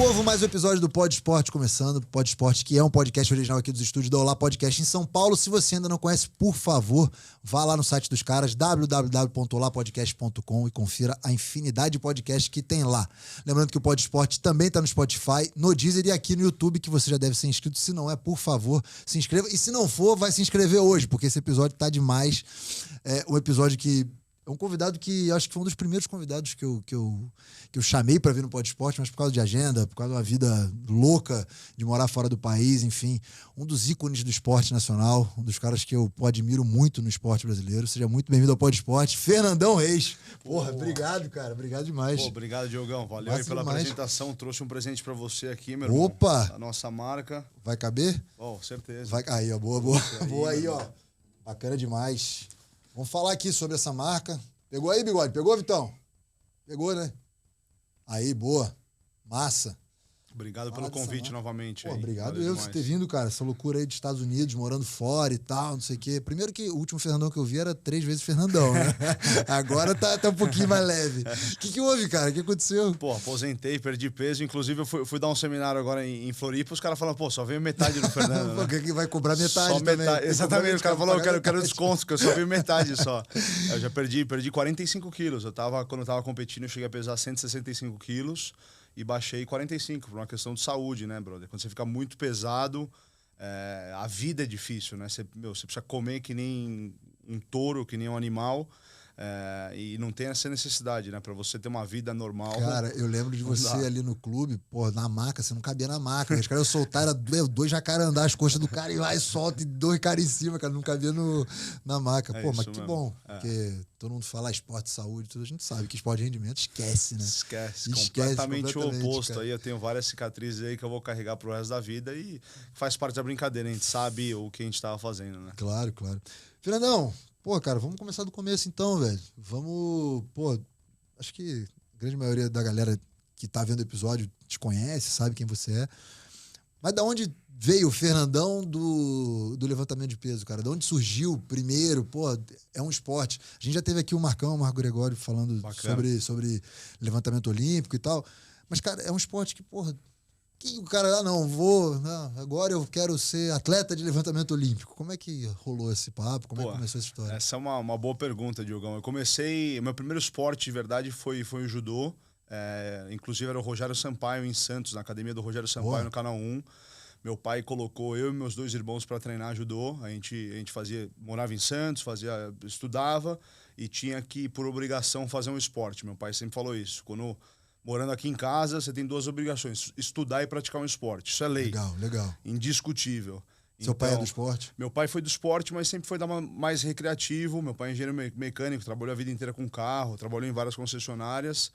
povo, mais um episódio do Pod Esporte começando. Pod Esporte, que é um podcast original aqui dos estúdios da Olá Podcast em São Paulo. Se você ainda não conhece, por favor, vá lá no site dos caras, www.olapodcast.com, e confira a infinidade de podcasts que tem lá. Lembrando que o Pod Esporte também está no Spotify, no Deezer e aqui no YouTube, que você já deve ser inscrito. Se não é, por favor, se inscreva. E se não for, vai se inscrever hoje, porque esse episódio tá demais. É um episódio que... É um convidado que acho que foi um dos primeiros convidados que eu chamei para vir no Pod Esporte, mas por causa de agenda, por causa de uma vida louca de morar fora do país, enfim. Um dos ícones do esporte nacional, um dos caras que eu admiro muito no esporte brasileiro. Seja muito bem-vindo ao Pod Esporte, Fernandão Reis. Porra, obrigado, cara. Obrigado demais. Pô, obrigado, Diogão. Valeu aí pela apresentação. Trouxe um presente para você aqui, meu irmão. Opa! A nossa marca. Vai caber? Oh, certeza. Vai... Aí, ó. Boa aí, ó. Bacana demais. Vamos falar aqui sobre essa marca. Pegou aí, Bigode? Pegou, Vitão? Pegou, né? Aí, boa. Massa. Obrigado pelo convite novamente. Pô, aí. Obrigado eu por ter vindo, cara. Essa loucura aí dos Estados Unidos, morando fora e tal, não sei o quê. Primeiro que o último Fernandão que eu vi era 3 vezes Fernandão, né? Agora tá um pouquinho mais leve. O que houve, cara? O que aconteceu? Pô, aposentei, perdi peso. Inclusive, eu fui dar um seminário agora em Floripa. Os caras falaram, pô, só veio metade do Fernando. Né? Que vai cobrar metade só também. Metade. Exatamente. Os caras falaram, eu quero desconto, porque eu só vi metade só. Eu já perdi 45 quilos. Quando eu tava competindo, eu cheguei a pesar 165 quilos. E baixei 45, por uma questão de saúde, né, brother? Quando você fica muito pesado, a vida é difícil, né? Você precisa comer que nem um touro, que nem um animal. E não tem essa necessidade, né? Pra você ter uma vida normal. Cara, eu lembro de você ali no clube, pô, na maca, você não cabia na maca. Os caras eu soltar, era 2 jacarandá, as costas do cara e vai, solta e 2 caras em cima, cara, não cabia na maca. Pô, mas que bom, porque todo mundo fala esporte, saúde, tudo, a gente sabe que esporte de rendimento esquece, né? Esquece completamente o oposto. Cara. Aí eu tenho várias cicatrizes aí que eu vou carregar pro resto da vida e faz parte da brincadeira, a gente sabe o que a gente tava fazendo, né? Claro, claro. Fernandão, pô, cara, vamos começar do começo então, velho. Vamos, pô, acho que a grande maioria da galera que tá vendo o episódio te conhece, sabe quem você é. Mas da onde veio o Fernandão do levantamento de peso, cara? Da onde surgiu primeiro? Pô, é um esporte. A gente já teve aqui o Marco Gregório falando sobre levantamento olímpico e tal. Mas, cara, é um esporte que, porra, que o cara, agora eu quero ser atleta de levantamento olímpico. Como é que rolou esse papo? Como é que começou essa história? Essa é uma boa pergunta, Diogão. Meu primeiro esporte de verdade foi o judô. Inclusive era o Rogério Sampaio em Santos, na academia do Rogério Sampaio, no Canal 1. Meu pai colocou eu e meus 2 irmãos para treinar judô. A gente morava em Santos, estudava e tinha que, por obrigação, fazer um esporte. Meu pai sempre falou isso. Morando aqui em casa, você tem 2 obrigações: estudar e praticar um esporte. Isso é lei. Legal. Indiscutível. Seu pai é do esporte? Meu pai foi do esporte, mas sempre foi mais recreativo. Meu pai é engenheiro mecânico, trabalhou a vida inteira com carro, trabalhou em várias concessionárias,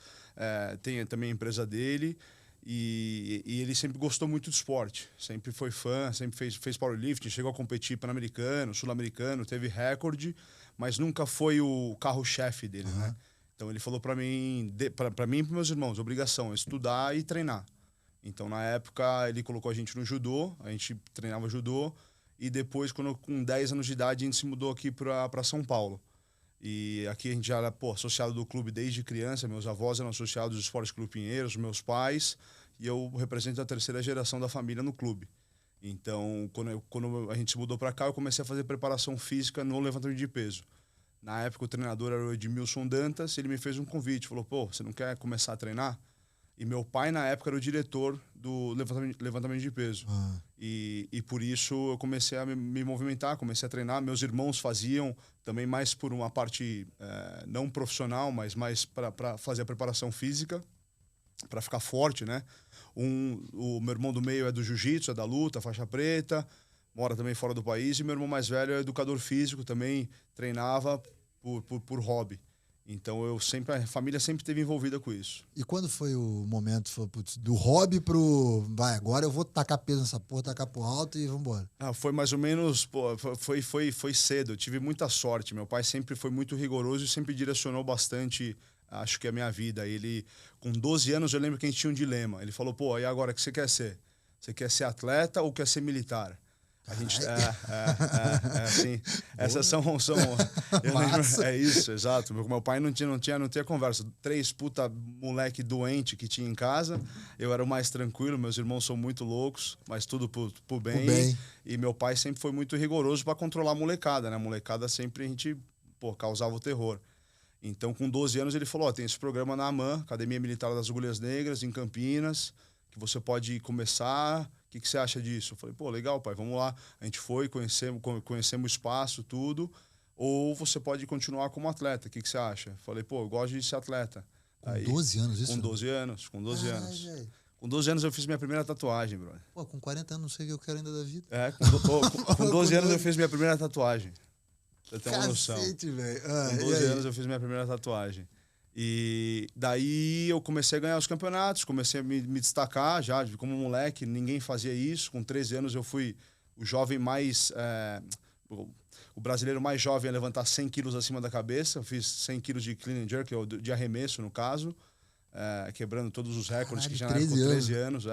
tem também a empresa dele. E ele sempre gostou muito do esporte. Sempre foi fã, sempre fez powerlifting, chegou a competir pan-americano, sul-americano, teve recorde, mas nunca foi o carro-chefe dele, né? Então ele falou para mim e para meus irmãos, obrigação é estudar e treinar. Então na época ele colocou a gente no judô, a gente treinava judô e depois com 10 anos de idade a gente se mudou aqui para São Paulo. E aqui a gente já era associado do clube desde criança, meus avós eram associados do Esporte Clube Pinheiros, meus pais, e eu represento a 3ª geração da família no clube. Então quando a gente se mudou para cá eu comecei a fazer preparação física no levantamento de peso. Na época o treinador era o Edmilson Dantas, ele me fez um convite, falou, pô, você não quer começar a treinar? E meu pai na época era o diretor do levantamento de peso. E por isso eu comecei a me movimentar, comecei a treinar, meus irmãos faziam, também mais por uma parte não profissional, mas mais para fazer a preparação física, para ficar forte, né? O meu irmão do meio é do jiu-jitsu, é da luta, faixa preta, mora também fora do país, e meu irmão mais velho é educador físico, também treinava por hobby. Então a família sempre esteve envolvida com isso. E quando foi o momento do hobby pro agora eu vou tacar peso nessa porra, tacar pro alto e vambora? Foi mais ou menos, foi cedo. Eu tive muita sorte. Meu pai sempre foi muito rigoroso e sempre direcionou bastante, acho que a minha vida. Ele, com 12 anos, eu lembro que a gente tinha um dilema. Ele falou, e agora o que você quer ser? Você quer ser atleta ou quer ser militar? A gente, assim, essas são eu lembro, é isso, exato. Meu pai não tinha conversa. 3 puta moleque doente que tinha em casa. Eu era o mais tranquilo, meus irmãos são muito loucos, mas tudo pro bem. E meu pai sempre foi muito rigoroso para controlar a molecada, né? A molecada sempre a gente, causava o terror. Então, com 12 anos, ele falou, tem esse programa na AMAN, Academia Militar das Agulhas Negras, em Campinas, que você pode começar. O que você acha disso? Eu falei, legal, pai, vamos lá. A gente foi, conhecemos o espaço, tudo. Ou você pode continuar como atleta. O que você acha? Eu falei, eu gosto de ser atleta. Com 12 anos, isso? Com 12 anos. Com 12 anos eu fiz minha primeira tatuagem, brother. Com 40 anos não sei o que eu quero ainda da vida. Com 12 anos eu fiz minha primeira tatuagem. Você tem uma noção. Velho. Com 12 anos eu fiz minha primeira tatuagem. E daí eu comecei a ganhar os campeonatos, comecei a me destacar já como moleque, ninguém fazia isso. Com 13 anos eu fui o jovem mais... o brasileiro mais jovem a levantar 100 quilos acima da cabeça. Eu fiz 100 quilos de clean and jerk, de arremesso no caso, quebrando todos os recordes. Caralho, que já era com 13 anos.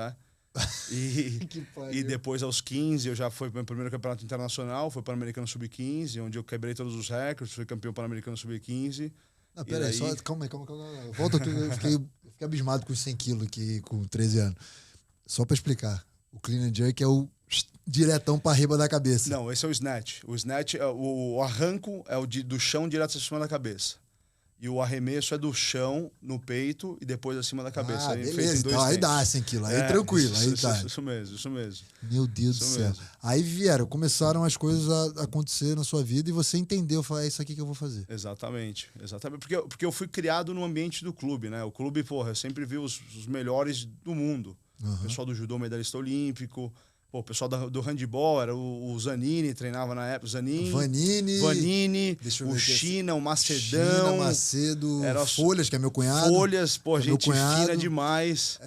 E depois, aos 15, eu já fui para o meu primeiro campeonato internacional, foi Pan-Americano Sub-15, onde eu quebrei todos os recordes, fui campeão Pan-Americano Sub-15. Não, peraí, só calma aí. Volta tudo, eu fiquei abismado com os 100 quilos aqui com 13 anos. Só pra explicar, o clean and jerk é o diretão pra riba da cabeça. Não, esse é o snatch. O snatch, o arranco é do chão direto acima da cabeça. E o arremesso é do chão no peito e depois acima da cabeça. Beleza, feito em dois aí dá 100 quilos, aí tranquilo. Isso mesmo. Meu Deus do céu. Aí começaram as coisas a acontecer na sua vida e você entendeu, falou, é isso aqui que eu vou fazer. Exatamente. Porque eu fui criado no ambiente do clube, né? O clube, eu sempre vi os melhores do mundo. O pessoal do judô, medalhista olímpico. O pessoal do handball era o Zanini, treinava na época. Vanini, o China, o Macedão. Macedo, Folhas, que é meu cunhado. Folhas, gente fina demais.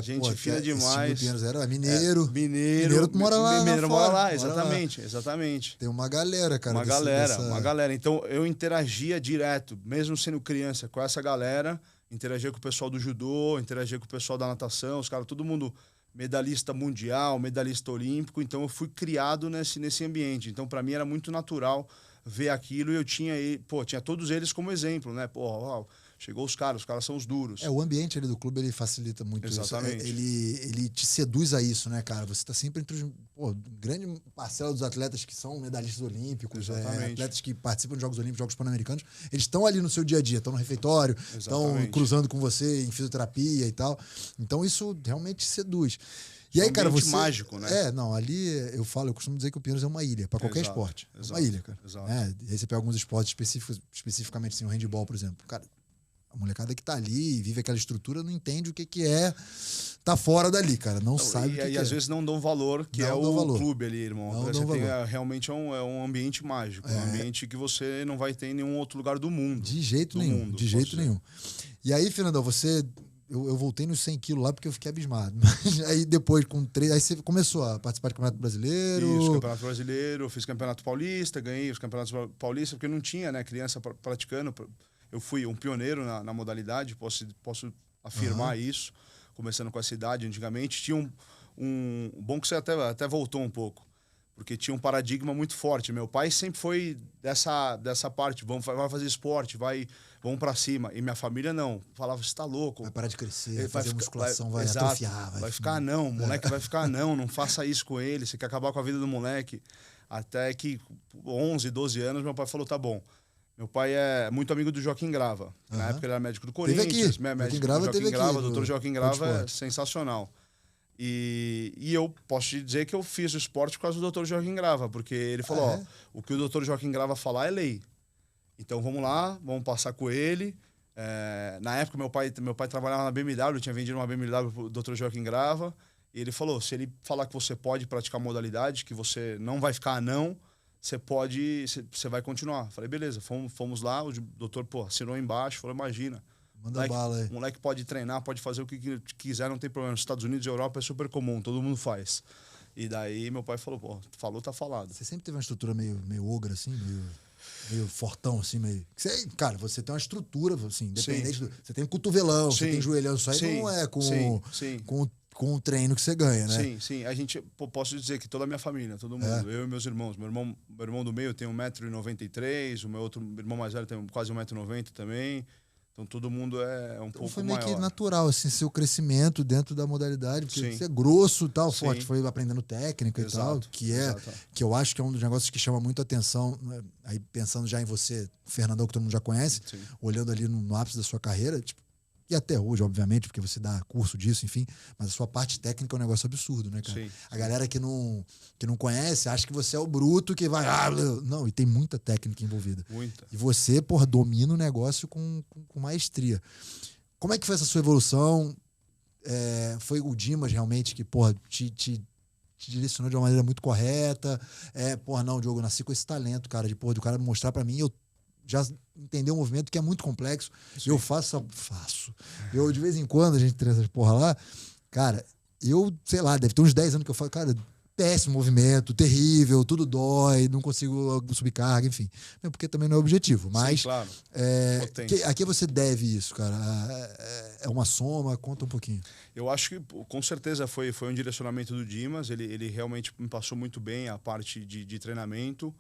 Gente fina demais. Era Mineiro. Mineiro mora lá. Mineiro mora lá, exatamente. Tem uma galera, cara. Uma galera. Então, eu interagia direto, mesmo sendo criança, com essa galera. Interagia com o pessoal do judô, interagia com o pessoal da natação. Os caras, todo mundo... medalhista mundial, medalhista olímpico, então eu fui criado nesse ambiente. Então, para mim, era muito natural ver aquilo e eu tinha todos eles como exemplo, né? Chegou os caras são os duros. O ambiente ali do clube, ele facilita muito. Exatamente. Isso. Ele te seduz a isso, né, cara? Você tá sempre entre os... grande parcela dos atletas que são medalhistas olímpicos, atletas que participam de Jogos Olímpicos, Jogos Pan-Americanos, eles estão ali no seu dia a dia, estão no refeitório, estão cruzando com você em fisioterapia e tal. Então, isso realmente seduz. E aí, cara, você... mágico, né? Ali eu costumo dizer que o Pinheiros é uma ilha, para qualquer esporte. É uma ilha, cara. Exato. E aí você pega alguns esportes especificamente, assim, o handball, por exemplo. Cara, a molecada que tá ali e vive aquela estrutura não entende o que é tá fora dali, cara. Não sabe o que é. E às vezes não dão valor, que é o clube ali, irmão. Realmente é um ambiente mágico. Um ambiente que você não vai ter em nenhum outro lugar do mundo. De jeito nenhum. E aí, Fernandão, eu voltei nos 100 quilos lá porque eu fiquei abismado. Mas aí depois, com 3... Aí você começou a participar do Campeonato Brasileiro? Isso, Campeonato Brasileiro. Fiz Campeonato Paulista, ganhei os Campeonatos Paulistas, porque não tinha, né, criança praticando. Eu fui um pioneiro na modalidade, posso afirmar isso, começando com essa idade. Antigamente tinha bom que você até voltou um pouco, porque tinha um paradigma muito forte. Meu pai sempre foi dessa parte, vai fazer esporte, vamos pra cima. E minha família não, falava, você tá louco. Vai parar de crescer, vai fazer musculação, vai atrofiar. Vai ficar anão, o moleque vai ficar anão, não faça isso com ele, você quer acabar com a vida do moleque. Até que 11, 12 anos, meu pai falou, tá bom. Meu pai é muito amigo do Joaquim Grava. Na época ele era médico do Corinthians. Médico do Joaquim Grava, doutor Joaquim Grava é sensacional. E eu posso te dizer que eu fiz o esporte por causa do doutor Joaquim Grava, porque ele falou, o que o doutor Joaquim Grava falar é lei. Então vamos lá, vamos passar com ele. Na época meu pai trabalhava na BMW, tinha vendido uma BMW pro doutor Joaquim Grava. E ele falou, se ele falar que você pode praticar modalidade, que você não vai ficar anão, você vai continuar. Falei, beleza, fomos lá, o doutor, assinou embaixo, falou, imagina. Manda bala aí. O moleque pode treinar, pode fazer o que quiser, não tem problema. Nos Estados Unidos e Europa é super comum, todo mundo faz. E daí meu pai falou, falou, tá falado. Você sempre teve uma estrutura meio ogra, assim, meio fortão, assim, meio... Cara, você tem uma estrutura, assim, independente do... Você tem cotovelão, você tem joelhão, isso aí não é com com o treino que você ganha, né? Sim, sim. A gente, posso dizer que toda a minha família, todo mundo, eu e meus irmãos. Meu irmão do meio tem 1,93 m, o meu outro irmão mais velho tem quase 1,90 m também. Então todo mundo é um pouco foi meio maior. que natural, assim, seu crescimento dentro da modalidade, porque Sim. você é grosso e tal, Sim. forte, foi aprendendo técnica e tal, que eu acho que é um dos negócios que chama muito atenção, né? Aí pensando já em você, o Fernandão, que todo mundo já conhece, Sim. olhando ali no ápice da sua carreira, tipo, e até hoje, obviamente, porque você dá curso disso, enfim, mas a sua parte técnica é um negócio absurdo, né, cara? Sim. A galera que não conhece acha que você é o bruto que vai... não, e tem muita técnica envolvida. Muita. E você, porra, domina o negócio com maestria. Como é que foi essa sua evolução? Foi o Dimas realmente que, porra, te direcionou de uma maneira muito correta? Porra, não, Diogo, eu nasci com esse talento, cara, do cara mostrar pra mim, eu já entender um movimento que é muito complexo. Sim. Eu faço. Eu, de vez em quando, a gente treina essas porra lá, cara, sei lá, deve ter uns 10 anos que eu falo, cara, péssimo movimento, terrível, tudo dói, não consigo subir carga, enfim. Porque também não é objetivo, mas... Sim, claro. A que você deve isso, cara? É uma soma? Conta um pouquinho. Eu acho que, com certeza, foi um direcionamento do Dimas, ele realmente me passou muito bem a parte de treinamento.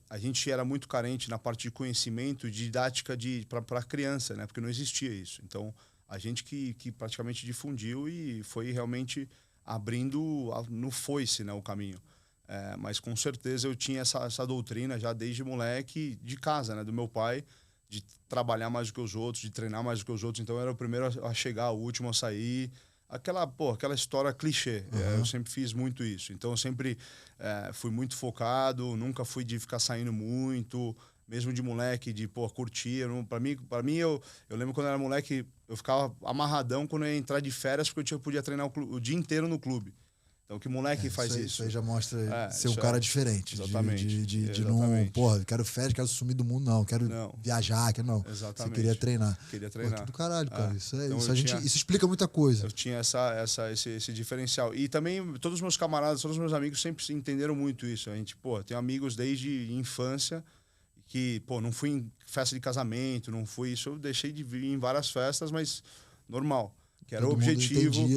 A gente era muito carente na parte de conhecimento, de didática para criança, né? Porque não existia isso. Então, a gente que praticamente difundiu e foi realmente abrindo no foice, né, o caminho. Mas com certeza eu tinha essa doutrina já desde moleque de casa, né, do meu pai, de trabalhar mais do que os outros, de treinar mais do que os outros. Então eu era o primeiro a chegar, o último a sair. Aquela história clichê. Eu sempre fiz muito isso. Então eu sempre fui muito focado, nunca fui de ficar saindo muito, mesmo de moleque, de curtir. Para mim eu lembro quando eu era moleque, eu ficava amarradão quando eu ia entrar de férias, porque eu podia treinar o dia inteiro no clube. Então, que moleque faz isso? Isso aí já mostra ser um cara diferente. Exatamente. De não, porra, quero férias, quero sumir do mundo, não. Quero viajar, não. Exatamente. Você queria treinar. Queria treinar. Pô, tudo caralho, cara. Isso explica muita coisa. Eu tinha esse diferencial. E também, todos os meus camaradas, todos os meus amigos sempre entenderam muito isso. A gente, tenho amigos desde infância que, não fui em festa de casamento, não fui isso. Eu deixei de vir em várias festas, mas normal. Que era o objetivo.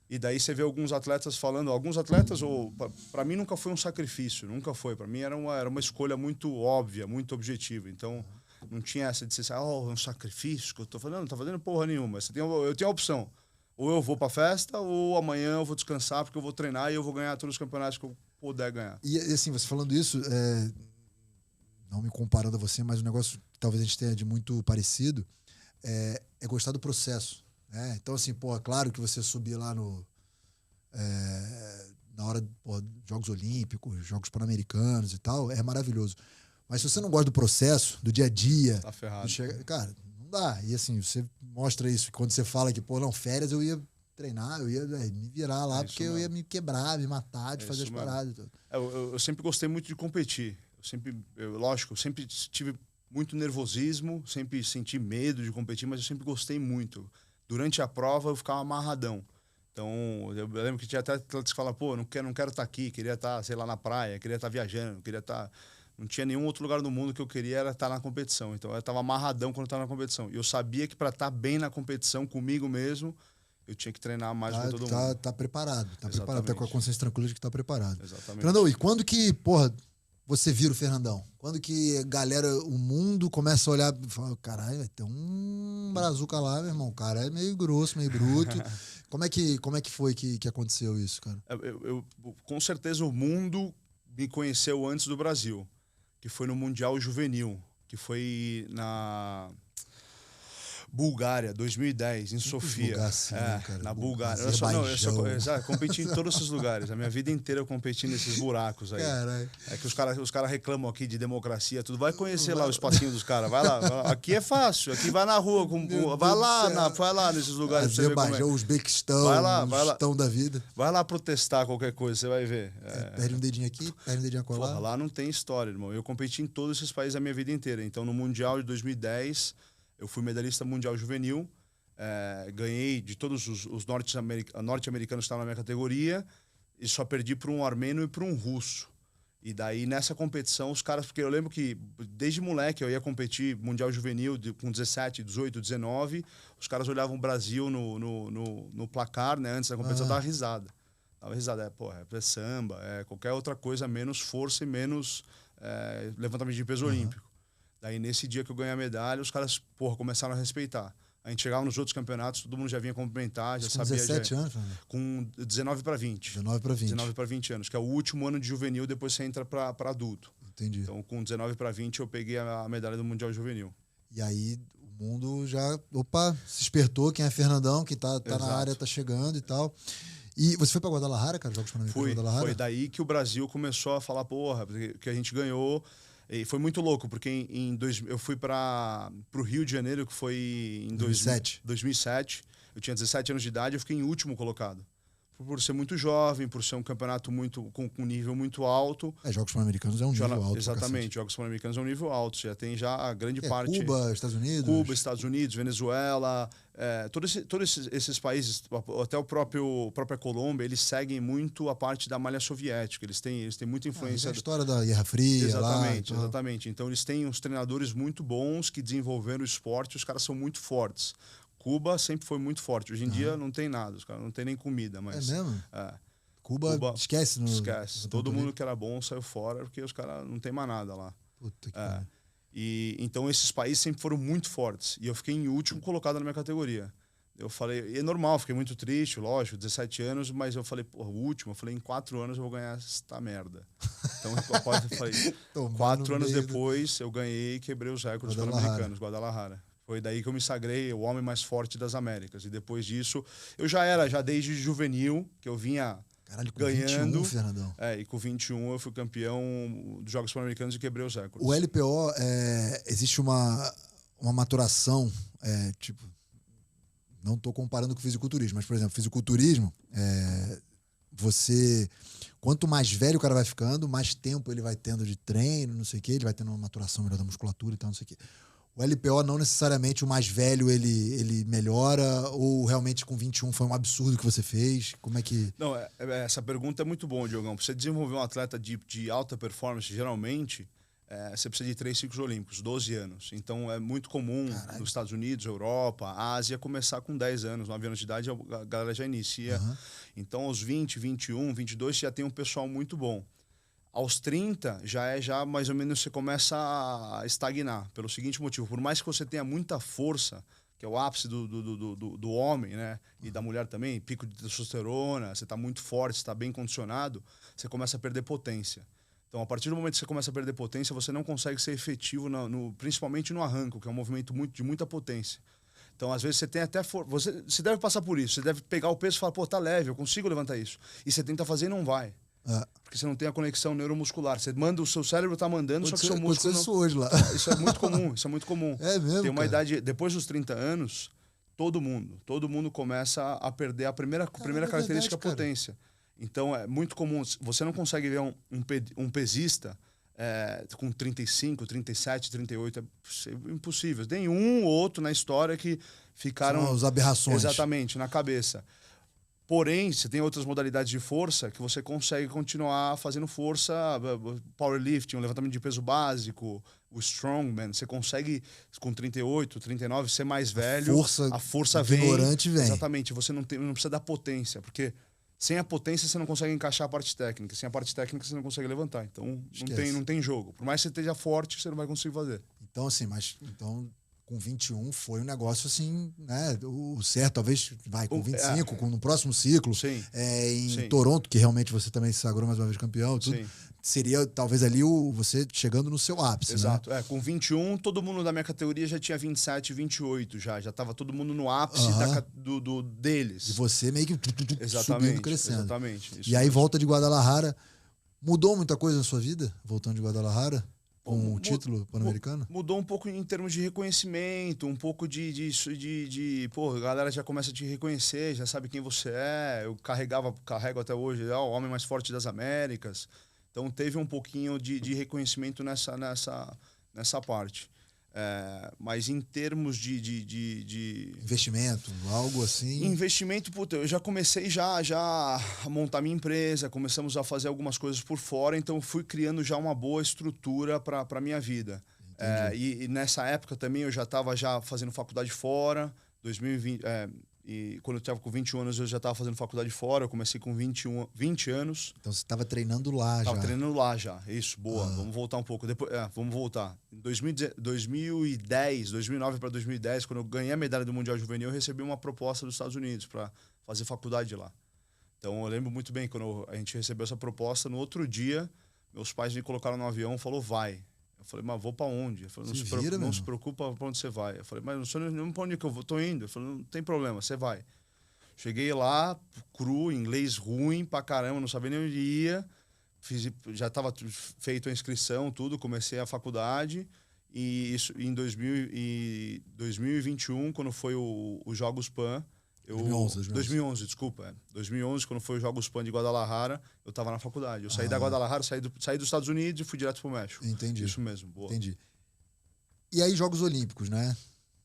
E daí você vê alguns atletas falando, para mim nunca foi um sacrifício, nunca foi. Para mim era uma escolha muito óbvia, muito objetiva. Então não tinha essa de ser um sacrifício que eu tô falando, não tá fazendo porra nenhuma. Eu tenho a opção. Ou eu vou pra festa, ou amanhã eu vou descansar porque eu vou treinar e eu vou ganhar todos os campeonatos que eu puder ganhar. E assim, você falando isso, não me comparando a você, mas um negócio que talvez a gente tenha de muito parecido é gostar do processo. Então, assim, claro que você subir lá na hora de Jogos Olímpicos, Jogos Pan-Americanos e tal, é maravilhoso. Mas se você não gosta do processo, do dia a dia... Tá ferrado. Cara, não dá. E assim, você mostra isso. Quando você fala que, férias eu ia treinar, eu ia me virar lá, porque eu ia me quebrar, me matar, de fazer as paradas. Eu sempre gostei muito de competir. Lógico, eu sempre tive muito nervosismo, sempre senti medo de competir, mas eu sempre gostei muito. Durante a prova eu ficava amarradão. Então, eu lembro que tinha até atletas que falavam, não quero estar aqui, queria estar, sei lá, na praia, queria estar viajando, queria estar... Não tinha nenhum outro lugar no mundo que eu queria era estar na competição. Então, eu estava amarradão quando eu estava na competição. E eu sabia que para estar bem na competição, comigo mesmo, eu tinha que treinar mais com todo mundo. Tá preparado. Tá preparado, tá com a consciência tranquila de que tá preparado. Exatamente. Fernandão, e quando que, você vira o Fernandão? Quando que o mundo começa a olhar e fala, caralho, vai ter um brazuca lá, meu irmão. O cara é meio grosso, meio bruto. Como é que foi que aconteceu isso, cara? Com certeza o mundo me conheceu antes do Brasil, que foi no Mundial Juvenil, que foi na Bulgária, 2010, em Sofia. Lugar assim, cara, na Bulgária. Eu competi em todos esses lugares. A minha vida inteira eu competi nesses buracos aí. Caralho. É que os caras reclamam aqui de democracia, tudo. Vai conhecer lá o espacinho dos caras. Vai lá. Aqui é fácil. Aqui vai na rua. Vai lá nesses lugares. Azerbaijão, Uzbequistão, Uzbequistão da vida. Vai lá protestar qualquer coisa, você vai ver. Perde um dedinho aqui, perde um dedinho acolá. Porra, lá não tem história, irmão. Eu competi em todos esses países a minha vida inteira. Então, no Mundial de 2010... eu fui medalhista mundial juvenil, ganhei de todos os norte-americanos que estavam na minha categoria e só perdi para um armênio e para um russo. E daí, nessa competição, os caras... Porque eu lembro que, desde moleque, eu ia competir Mundial Juvenil com 17, 18, 19. Os caras olhavam o Brasil no placar, né? Antes da competição, dava risada. Dava risada. É samba, é qualquer outra coisa, menos força e menos levantamento de peso olímpico. Daí, nesse dia que eu ganhei a medalha, os caras, começaram a respeitar. A gente chegava nos outros campeonatos, todo mundo já vinha cumprimentar, já sabia... Com 17 anos? Com 19 para 20. 19 para 20. 19 para 20 anos, que é o último ano de juvenil, depois você entra para adulto. Entendi. Então, com 19 para 20, eu peguei a medalha do Mundial Juvenil. E aí, o mundo já... Opa, se despertou. Quem é Fernandão, quem tá na área, tá chegando e tal. E você foi para Guadalajara, cara? Jogos Pan-Americanos de Guadalajara? Foi daí que o Brasil começou a falar, que a gente ganhou... E foi muito louco, porque eu fui para o Rio de Janeiro, que foi em 2007. Eu tinha 17 anos de idade, eu fiquei em último colocado. Por ser muito jovem, por ser um campeonato com nível muito alto. Jogos Pan-Americanos é um nível alto. Exatamente, Jogos Pan-Americanos é um nível alto. Já tem a grande parte... Cuba, Estados Unidos, Venezuela... Todos esses países, até a própria Colômbia, eles seguem muito a parte da malha soviética. Eles têm muita influência. A história da Guerra Fria. Exatamente. Então, eles têm uns treinadores muito bons que desenvolveram o esporte. Os caras são muito fortes. Cuba sempre foi muito forte. Hoje em dia não tem nada. Os caras não tem nem comida. Mas, é mesmo? Cuba esquece. Esquece. Todo mundo que era bom saiu fora porque os caras não tem mais nada lá. Puta que E então esses países sempre foram muito fortes. E eu fiquei em último colocado na minha categoria. Eu falei, e é normal, fiquei muito triste, lógico, 17 anos, mas eu falei, o último, eu falei, em 4 anos eu vou ganhar esta merda. Então eu falei, 4 anos depois eu ganhei e quebrei os recordes pan-americanos, Guadalajara. Foi daí que eu me sagrei o homem mais forte das Américas. E depois disso, eu já desde juvenil, que eu vinha... Caralho, com ganhando, 21, Fernandão. E com 21 eu fui campeão dos Jogos Pan-Americanos e quebrei os recordes. O LPO, existe uma maturação, tipo, não estou comparando com o fisiculturismo, mas, por exemplo, fisiculturismo, quanto mais velho o cara vai ficando, mais tempo ele vai tendo de treino, não sei o quê, ele vai tendo uma maturação melhor da musculatura e tal, não sei o quê. O LPO não necessariamente o mais velho ele melhora, ou realmente com 21 foi um absurdo que você fez? Como é que... Não, essa pergunta é muito boa, Diogão. Para você desenvolver um atleta de alta performance, geralmente, você precisa de 3 ciclos olímpicos, 12 anos. Então é muito comum nos Estados Unidos, Europa, Ásia, começar com 10 anos, 9 anos de idade, a galera já inicia. Então aos 20, 21, 22, já tem um pessoal muito bom. Aos 30, já mais ou menos você começa a estagnar. Pelo seguinte motivo, por mais que você tenha muita força, que é o ápice do homem, né? E da mulher também, pico de testosterona, você está muito forte, está bem condicionado, você começa a perder potência. Então, a partir do momento que você começa a perder potência, você não consegue ser efetivo, principalmente no arranco, que é um movimento de muita potência. Então, às vezes, você tem até... Você deve passar por isso. Você deve pegar o peso e falar, tá leve, eu consigo levantar isso. E você tenta fazer e não vai. Porque você não tem a conexão neuromuscular. Você manda, o seu cérebro tá mandando, só que o seu músculo não... Isso hoje lá. Isso é muito comum, É mesmo, tem uma idade... Depois dos 30 anos, todo mundo começa a perder a primeira característica, a potência. Então, é muito comum. Você não consegue ver um pesista com 35, 37, 38. É impossível. Tem um ou outro na história que ficaram... São as aberrações. Exatamente, na cabeça. Porém, você tem outras modalidades de força que você consegue continuar fazendo força, powerlifting, um levantamento de peso básico, o strongman. Você consegue, com 38, 39, ser mais velho. A força vem. Exatamente. Você não precisa da potência, porque sem a potência você não consegue encaixar a parte técnica. Sem a parte técnica você não consegue levantar. Então, não tem jogo. Por mais que você esteja forte, você não vai conseguir fazer. Então, assim, com 21 foi um negócio assim, né? O certo, talvez vai com 25, no próximo ciclo. Sim. Em Toronto, que realmente você também se sagrou mais uma vez campeão. Tudo, seria talvez ali você chegando no seu ápice. Exato. Né? Com 21, todo mundo da minha categoria já tinha 27, 28 já. Já estava todo mundo no ápice deles. E você meio que subindo, crescendo. Exatamente. E aí volta de Guadalajara. Mudou muita coisa na sua vida, voltando de Guadalajara? Com o título pan-americano? Mudou um pouco em termos de reconhecimento, um pouco a galera já começa a te reconhecer, já sabe quem você é. Eu carrego até hoje, o homem mais forte das Américas. Então teve um pouquinho de reconhecimento nessa parte. Mas em termos de Investimento, algo assim? investimento, puta, eu já comecei já a montar minha empresa, começamos a fazer algumas coisas por fora, então fui criando já uma boa estrutura para minha vida. E nessa época também eu já estava já fazendo faculdade fora, 2020, e quando eu estava com 21 anos eu já estava fazendo faculdade fora, eu comecei com 20 anos. Então você estava treinando lá já? Estava treinando lá já, isso, boa. Vamos voltar um pouco. Depois, vamos voltar. Em 2010, 2009 para 2010, quando eu ganhei a medalha do Mundial Juvenil, eu recebi uma proposta dos Estados Unidos para fazer faculdade lá. Então eu lembro muito bem, quando a gente recebeu essa proposta, no outro dia, meus pais me colocaram no avião e falaram, vai. Eu falei, mas vou para onde? Eu falei, não se preocupa para onde você vai. Eu falei, mas não sei nem para onde que eu vou, tô indo. Eu falei, não tem problema, você vai. Cheguei lá, cru, inglês ruim pra caramba, não sabia nem onde ia. Já estava feito a inscrição, tudo, comecei a faculdade. E isso em 2021, quando foi os Jogos Pan... 2011, desculpa. 2011, quando foi os Jogos Pan de Guadalajara, eu estava na faculdade. Eu saí da Guadalajara, saí dos Estados Unidos e fui direto pro México. Entendi. Isso mesmo, boa. Entendi. E aí, Jogos Olímpicos, né?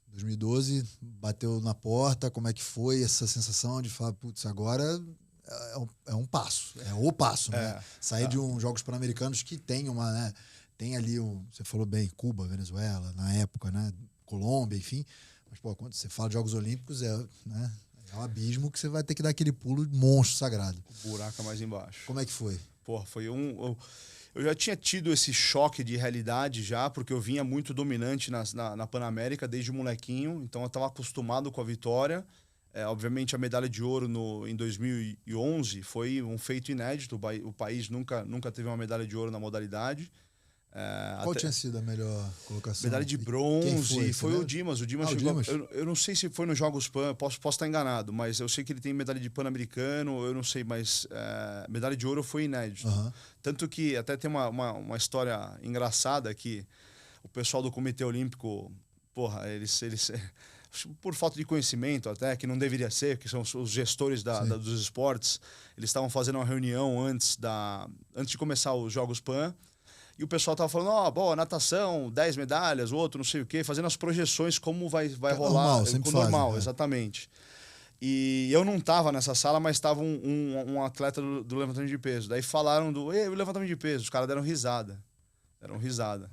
2012, bateu na porta. Como é que foi essa sensação de falar, putz, agora é um passo, é o passo, né? Sair de Jogos Pan-Americanos que tem uma, né? Tem ali, você falou bem, Cuba, Venezuela, na época, né? Colômbia, enfim. Mas, pô, quando você fala de Jogos Olímpicos, né? É um abismo que você vai ter que dar aquele pulo monstro sagrado. O buraco é mais embaixo. Como é que foi? Pô, foi eu já tinha tido esse choque de realidade já, porque eu vinha muito dominante na Pan-América desde molequinho, então eu estava acostumado com a vitória. Obviamente a medalha de ouro em 2011 foi um feito inédito, o país nunca teve uma medalha de ouro na modalidade. Qual tinha sido a melhor colocação? Medalha de bronze, foi o Dimas. O Dimas chegou. Eu não sei se foi nos Jogos Pan, posso estar enganado, mas eu sei que ele tem medalha de Pan-Americano, eu não sei, mas medalha de ouro foi inédito. Tanto que até tem uma história engraçada que o pessoal do Comitê Olímpico, porra, eles por falta de conhecimento até, que não deveria ser, que são os gestores dos esportes, eles estavam fazendo uma reunião antes de começar os Jogos Pan. E o pessoal tava falando, boa, natação, 10 medalhas, o outro não sei o quê, fazendo as projeções como vai rolar. Normal, sempre normal, fazem, exatamente. E eu não tava nessa sala, mas estava um atleta do levantamento de peso. Daí falaram o levantamento de peso, os caras deram risada. Deram risada.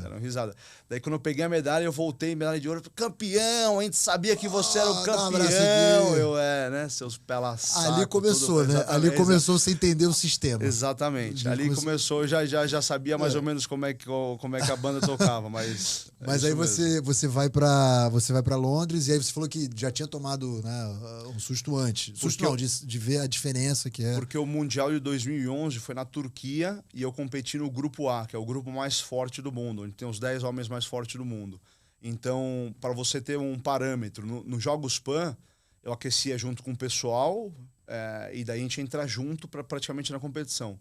Deram risada. Daí quando eu peguei a medalha, eu voltei, medalha de ouro, campeão, a gente sabia que você era o campeão. Né, seus pelas ali começou, né? Ali começou você entender o sistema. Exatamente. Ali começou, já sabia mais ou menos como é que a banda tocava, mas aí você vai para Londres e aí você falou que já tinha tomado, né, um susto antes. Susto não, de ver a diferença que é. Porque o Mundial de 2011 foi na Turquia e eu competi no Grupo A, que é o grupo mais forte do mundo, onde tem os 10 homens mais fortes do mundo. Então, para você ter um parâmetro, nos Jogos Pan, eu aquecia junto com o pessoal e daí a gente entra junto praticamente na competição.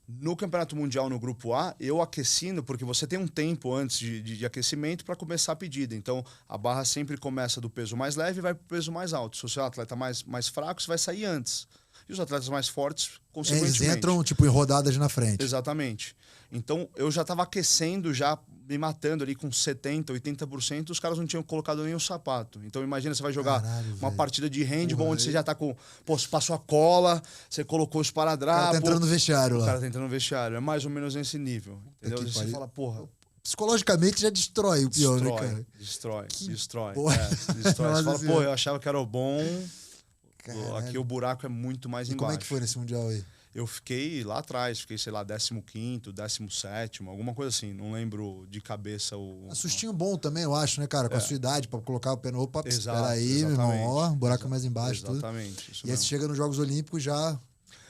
No Campeonato Mundial, no Grupo A, eu aquecendo, porque você tem um tempo antes de aquecimento para começar a pedida. Então, a barra sempre começa do peso mais leve e vai para o peso mais alto. Se você é um atleta mais fraco, você vai sair antes. E os atletas mais fortes, consequentemente. Eles entram, tipo, em rodadas na frente. Exatamente. Então, eu já estava aquecendo, já me matando ali com 70%, 80%, os caras não tinham colocado nem o sapato. Então, imagina, você vai jogar uma partida de handball onde você já tá com... Pô, você passou a cola, você colocou o esparadrapo... O cara tá entrando no vestiário lá. O cara tá entrando no vestiário. É mais ou menos nesse nível. Entendeu? Você fala, porra... Psicologicamente já destrói o pior, né, cara? Destrói. Destrói. Você fala, pô, eu achava que era o bom... Caralho. Aqui o buraco é muito mais embaixo. Como é que foi nesse Mundial aí? Eu fiquei lá atrás, fiquei, sei lá, 15º, 17º, alguma coisa assim. Não lembro de cabeça o... Sustinho bom também, eu acho, né, cara? Com a sua idade, pra colocar o pé no... Opa, espera aí, exatamente. Meu irmão, ó, buraco mais embaixo. Exatamente. Tudo. E aí você chega nos Jogos Olímpicos já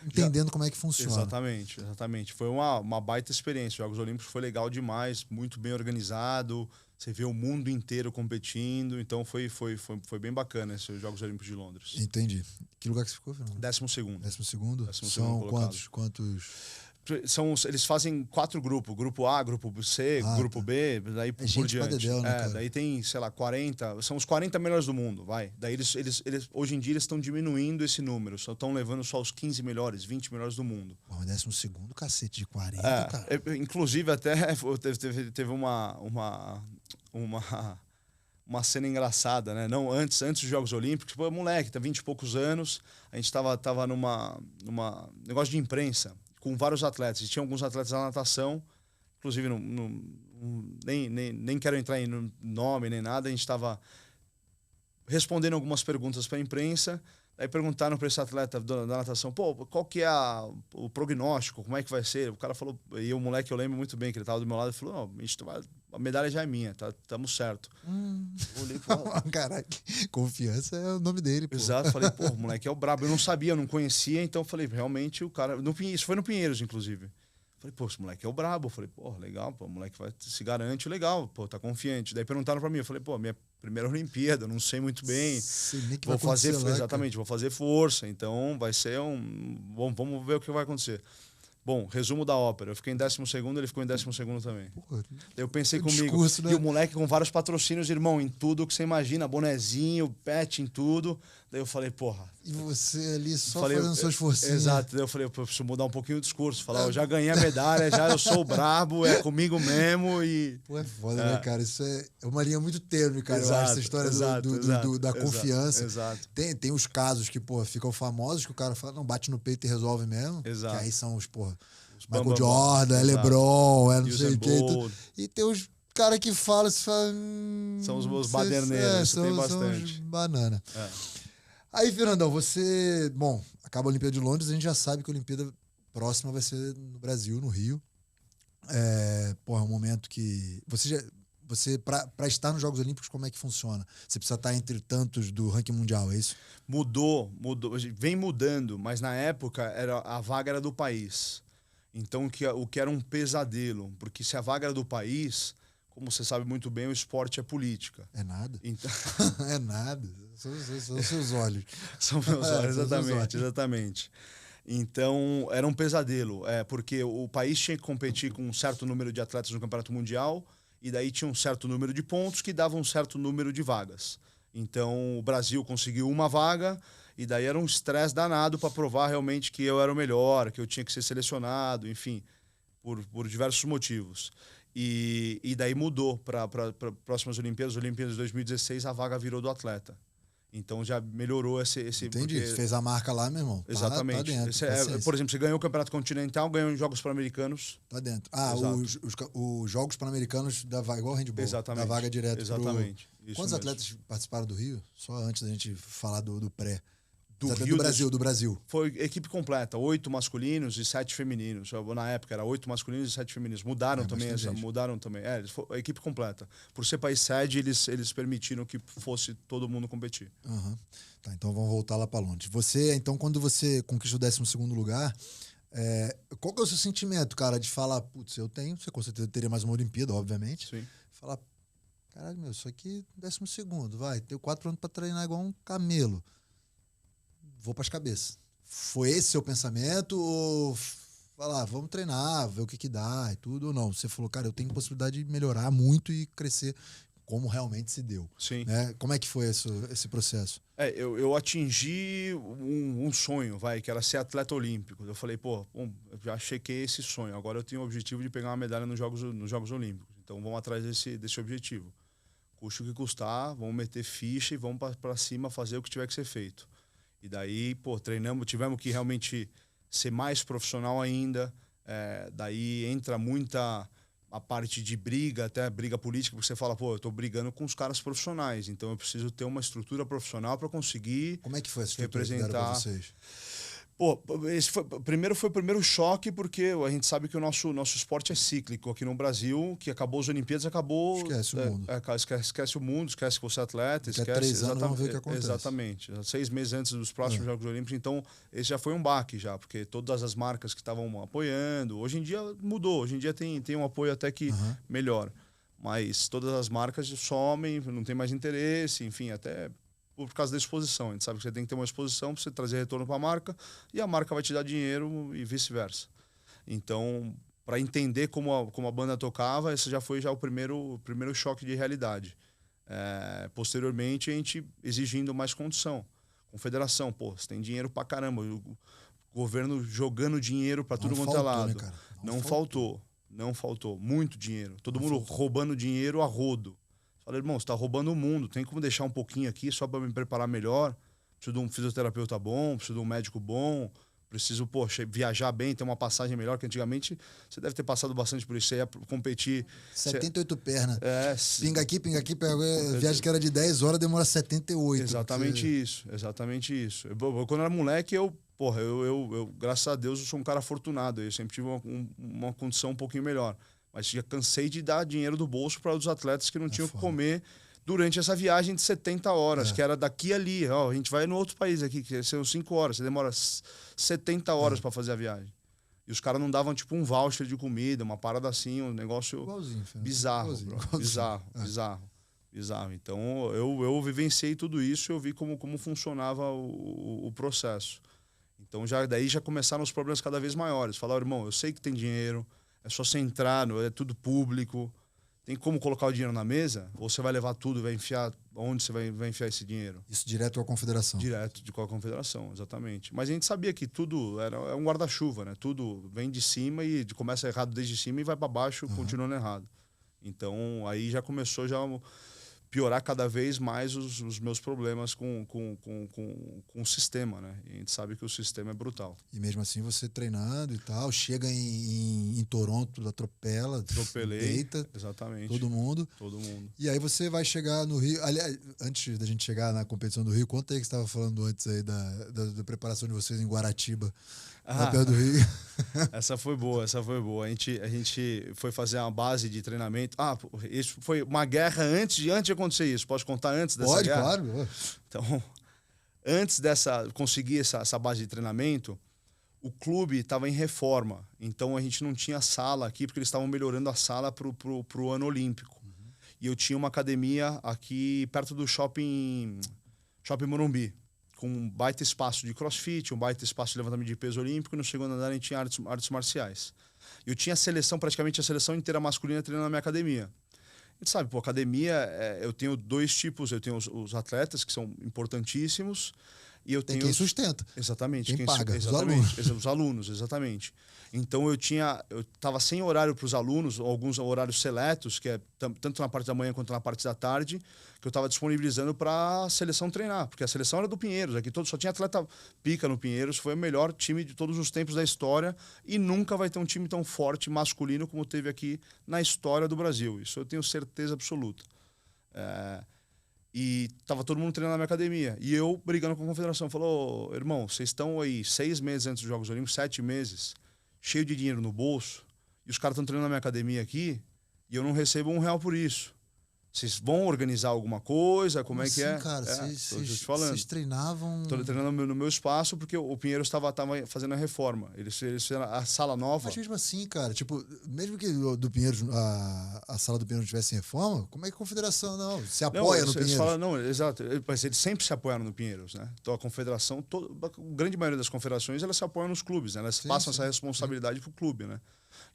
entendendo como é que funciona. Exatamente. Foi uma baita experiência. Os Jogos Olímpicos foi legal demais, muito bem organizado. Você vê o mundo inteiro competindo. Então foi bem bacana esses Jogos Olímpicos de Londres. Entendi. Que lugar que você ficou, Fernando? 12º. 12º? São quantos? Eles fazem 4 grupos. Grupo A, Grupo C, Grupo B, daí por diante. Dedéu, né, daí tem, sei lá, 40. São os 40 melhores do mundo, vai. Daí eles hoje em dia eles estão diminuindo esse número. Só estão levando só os 15 melhores, 20 melhores do mundo. Pô, 12º, cacete de 40, cara. Inclusive, até teve uma uma cena engraçada, né? Não, antes dos Jogos Olímpicos, pô, moleque, tá 20 e poucos anos, a gente tava numa negócio de imprensa, com vários atletas. E tinha alguns atletas da natação, inclusive, nem quero entrar em nome nem nada, a gente estava respondendo algumas perguntas para a imprensa. Aí perguntaram para esse atleta da natação, pô, qual que é o prognóstico, como é que vai ser? O cara falou, e o moleque, eu lembro muito bem que ele estava do meu lado, ele falou, a medalha já é minha, estamos certo. Eu olhei, pô, caraca, confiança é o nome dele, pô. Exato, falei, pô, o moleque é o brabo. Eu não sabia, eu não conhecia, então falei, realmente o cara... Isso foi no Pinheiros, inclusive. Falei, pô, esse moleque é o brabo. Falei, pô, legal, pô, o moleque se garante, legal, pô, tá confiante. Daí perguntaram pra mim, eu falei, pô, minha primeira Olimpíada, não sei muito bem. Sei nem que vou vai fazer, lá, exatamente, vou fazer força, então vai ser vamos ver o que vai acontecer. Bom, resumo da ópera. Eu fiquei em 12º, ele ficou em 12º também. Porra, eu pensei comigo. Discurso, né? E o moleque com vários patrocínios, irmão, em tudo que você imagina, bonezinho, pet, em tudo. Daí eu falei, porra. E você ali só fazendo seu esforcinho. Exato. Daí eu falei, eu preciso mudar um pouquinho o discurso. Falar, eu já ganhei a medalha, já eu sou o brabo, é comigo mesmo e... Pô, é foda, né, cara? Isso é uma linha muito tênue, cara. Exato, eu acho essa história da confiança. Exato. Tem os casos que, pô, ficam famosos, que o cara fala, não, bate no peito e resolve mesmo. Exato. Que aí são os, porra, Os Michael Jordan, é LeBron, é não sei o quê. E tem os caras que falam, você fala... são os baderneiros, tem bastante. São os banana. É. Aí, Fernandão, você... Bom, acaba a Olimpíada de Londres, a gente já sabe que a Olimpíada próxima vai ser no Brasil, no Rio. É um momento que... Você para estar nos Jogos Olímpicos, como é que funciona? Você precisa estar entre tantos do ranking mundial, é isso? Mudou. Vem mudando, mas na época a vaga era do país. Então, o que era um pesadelo. Porque se a vaga era do país, como você sabe muito bem, o esporte é política. É nada. Então... é nada. São seus olhos. São meus olhos, exatamente. Então, era um pesadelo. Porque o país tinha que competir com um certo número de atletas no Campeonato Mundial, e daí tinha um certo número de pontos que davam um certo número de vagas. Então, o Brasil conseguiu uma vaga, e daí era um estresse danado para provar realmente que eu era o melhor, que eu tinha que ser selecionado, enfim, por diversos motivos. E daí mudou para próximas Olimpíadas de 2016, a vaga virou do atleta. Então já melhorou esse Entendi. porque... Você fez a marca lá, meu irmão. Exatamente. Tá dentro, por exemplo, você ganhou o Campeonato Continental, ganhou os Jogos Pan-Americanos. Tá dentro. Os Jogos Pan-Americanos da vaga, igual o handball. Exatamente. Da vaga direto. Exatamente. Quantos atletas participaram do Rio? Só antes da gente falar do pré. Do Brasil. Foi equipe completa, 8 masculinos e 7 femininos. Na época era 8 masculinos e 7 femininos. Mudaram também. A equipe completa. Por ser país sede, eles permitiram que fosse todo mundo competir. Uhum. Tá, então vamos voltar lá para Londres. Então, quando você conquista o 12º lugar, qual que é o seu sentimento, cara, de falar, putz, você com certeza teria mais uma Olimpíada, obviamente. Sim. Falar, caralho, meu, isso aqui 12º, vai, tenho 4 anos para treinar igual um camelo. Vou para as cabeças. Foi esse seu pensamento ou falar, vamos treinar, ver o que dá e tudo, ou não? Você falou, cara, eu tenho possibilidade de melhorar muito e crescer como realmente se deu. Sim. Né? Como é que foi esse processo? Eu atingi um sonho, que era ser atleta olímpico. Eu falei, eu já chequei esse sonho, agora eu tenho o objetivo de pegar uma medalha nos Jogos Olímpicos. Então vamos atrás desse objetivo. Custe o que custar, vamos meter ficha e vamos para cima fazer o que tiver que ser feito. E daí, tivemos que realmente ser mais profissional ainda. Daí entra muita a parte de briga, até briga política, porque você fala, eu tô brigando com os caras profissionais, então eu preciso ter uma estrutura profissional para conseguir... Como é que foi essa estrutura representar para vocês? Esse foi o primeiro choque, porque a gente sabe que o nosso esporte é cíclico aqui no Brasil, que acabou as Olimpíadas, acabou... Esquece o mundo. Esquece o mundo, esquece que você é atleta, Daqui a 3 anos vamos ver o que acontece. Exatamente. 6 meses antes dos próximos Jogos Olímpicos, então esse já foi um baque já, porque todas as marcas que estavam apoiando, hoje em dia mudou, hoje em dia tem um apoio até que melhor, mas todas as marcas somem, não tem mais interesse, enfim, até... por causa da exposição. A gente sabe que você tem que ter uma exposição para você trazer retorno para a marca e a marca vai te dar dinheiro e vice-versa. Então, para entender como a banda tocava, esse já foi o primeiro choque de realidade. Posteriormente, a gente exigindo mais condição. Confederação, você tem dinheiro para caramba. O governo jogando dinheiro para tudo quanto é lado. Né, cara? Não faltou. Muito dinheiro. Todo mundo roubando dinheiro a rodo. Falei, irmão, você tá roubando o mundo, tem como deixar um pouquinho aqui só para me preparar melhor? Preciso de um fisioterapeuta bom, preciso de um médico bom, preciso, poxa, viajar bem, ter uma passagem melhor, que antigamente você deve ter passado bastante por isso, você ia competir... 78 pernas. É, pinga aqui, pega. Viagem que era de 10 horas, demora 78. Exatamente isso, exatamente isso. Quando eu era moleque, eu, graças a Deus, eu sou um cara afortunado, eu sempre tive uma condição um pouquinho melhor. Mas já cansei de dar dinheiro do bolso para os atletas que não tinham que comer durante essa viagem de 70 horas, que era daqui a ali. Ó, a gente vai no outro país aqui, que são 5 horas, você demora 70 horas para fazer a viagem. E os caras não davam tipo um voucher de comida, uma parada assim, um negócio bizarro, bizarro. Então eu vivenciei tudo isso, eu vi como funcionava o processo. Então daí já começaram os problemas cada vez maiores. Falaram, irmão, eu sei que tem dinheiro, é só você entrar, é tudo público. Tem como colocar o dinheiro na mesa? Ou você vai levar tudo e vai enfiar... Onde você vai enfiar esse dinheiro? Isso direto à confederação. Direto de qual confederação, exatamente. Mas a gente sabia que tudo é um guarda-chuva, né? Tudo vem de cima e começa errado desde cima e vai para baixo, continuando errado. Então, aí já começou piorar cada vez mais os meus problemas com o sistema, né? E a gente sabe que o sistema é brutal. E mesmo assim, você treinando e tal, chega em Toronto, atropela, deita, exatamente. todo mundo. E aí você vai chegar no Rio. Aliás, antes da gente chegar na competição do Rio, conta aí que você estava falando antes aí da preparação de vocês em Guaratiba, lá perto do Rio. Essa foi boa. A gente foi fazer uma base de treinamento. Isso foi uma guerra antes de acontecer isso. Posso contar antes dessa guerra? Pode, claro. Então, antes conseguir essa base de treinamento, o clube estava em reforma. Então, a gente não tinha sala aqui, porque eles estavam melhorando a sala pro ano olímpico. E eu tinha uma academia aqui perto do Shopping Morumbi, com um baita espaço de crossfit, um baita espaço de levantamento de peso olímpico, e no segundo andar a gente tinha artes marciais. Eu tinha praticamente a seleção inteira masculina treinando na minha academia. A gente sabe, academia, eu tenho dois tipos, eu tenho os atletas, que são importantíssimos, e eu tenho... quem sustenta. Exatamente. Quem paga, exatamente, os alunos, exatamente. Então eu estava sem horário para os alunos, alguns horários seletos, que é tanto na parte da manhã quanto na parte da tarde, que eu estava disponibilizando para a seleção treinar, porque a seleção era do Pinheiros, aqui só tinha atleta pica no Pinheiros, foi o melhor time de todos os tempos da história e nunca vai ter um time tão forte masculino como teve aqui na história do Brasil. Isso eu tenho certeza absoluta. E tava todo mundo treinando na minha academia. E eu brigando com a confederação. Falou, irmão, vocês estão aí 6 meses antes dos Jogos Olímpicos, 7 meses, cheio de dinheiro no bolso, e os caras estão treinando na minha academia aqui, e eu não recebo R$1 por isso. Vocês vão organizar alguma coisa? Como é que é? Cara, vocês treinavam... Estou treinando no meu espaço porque o Pinheiros estava fazendo a reforma. Eles fizeram a sala nova. Mas mesmo assim, cara, tipo, mesmo que do Pinheiros, a sala do Pinheiros não tivesse reforma, como é que a confederação não se apoia no Pinheiros? Exato. Mas eles sempre se apoiaram no Pinheiros, né? Então a confederação, a grande maioria das confederações, elas se apoiam nos clubes, né? Elas passam essa responsabilidade para o clube, né?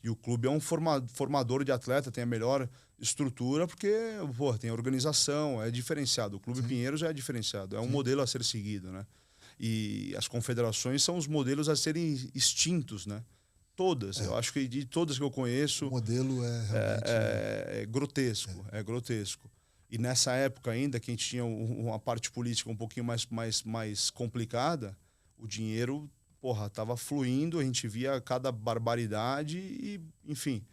E o clube é um formador de atleta, tem a melhor estrutura, porque tem organização, é diferenciado. O Clube Pinheiros é diferenciado, é um modelo a ser seguido, né? E as confederações são os modelos a serem extintos, né? Todas, eu acho que de todas que eu conheço... O modelo é grotesco, é grotesco. E nessa época ainda, que a gente tinha uma parte política um pouquinho mais complicada, o dinheiro... tava fluindo, a gente via cada barbaridade e, enfim,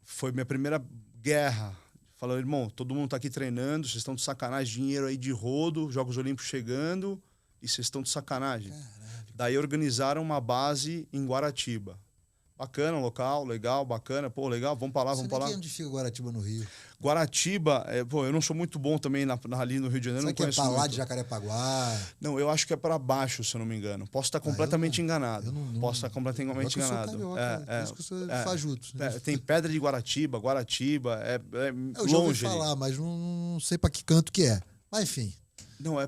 foi minha primeira guerra. Falando, irmão, todo mundo tá aqui treinando, vocês estão de sacanagem, dinheiro aí de rodo, Jogos Olímpicos chegando, e vocês estão de sacanagem. Caralho. Daí organizaram uma base em Guaratiba. Bacana, local, legal, bacana. Legal, vamos pra lá, vamos pra lá. Onde fica Guaratiba no Rio? Guaratiba, eu não sou muito bom também ali no Rio de Janeiro. Será que é pra lá de Jacarepaguá? Não, eu acho que é para baixo, se eu não me engano. Posso estar completamente enganado. Posso estar completamente enganado. Por isso que eu sou fajuto. Tem Pedra de Guaratiba, eu já ouvi falar, mas não sei pra que canto que é. Mas enfim. Não, é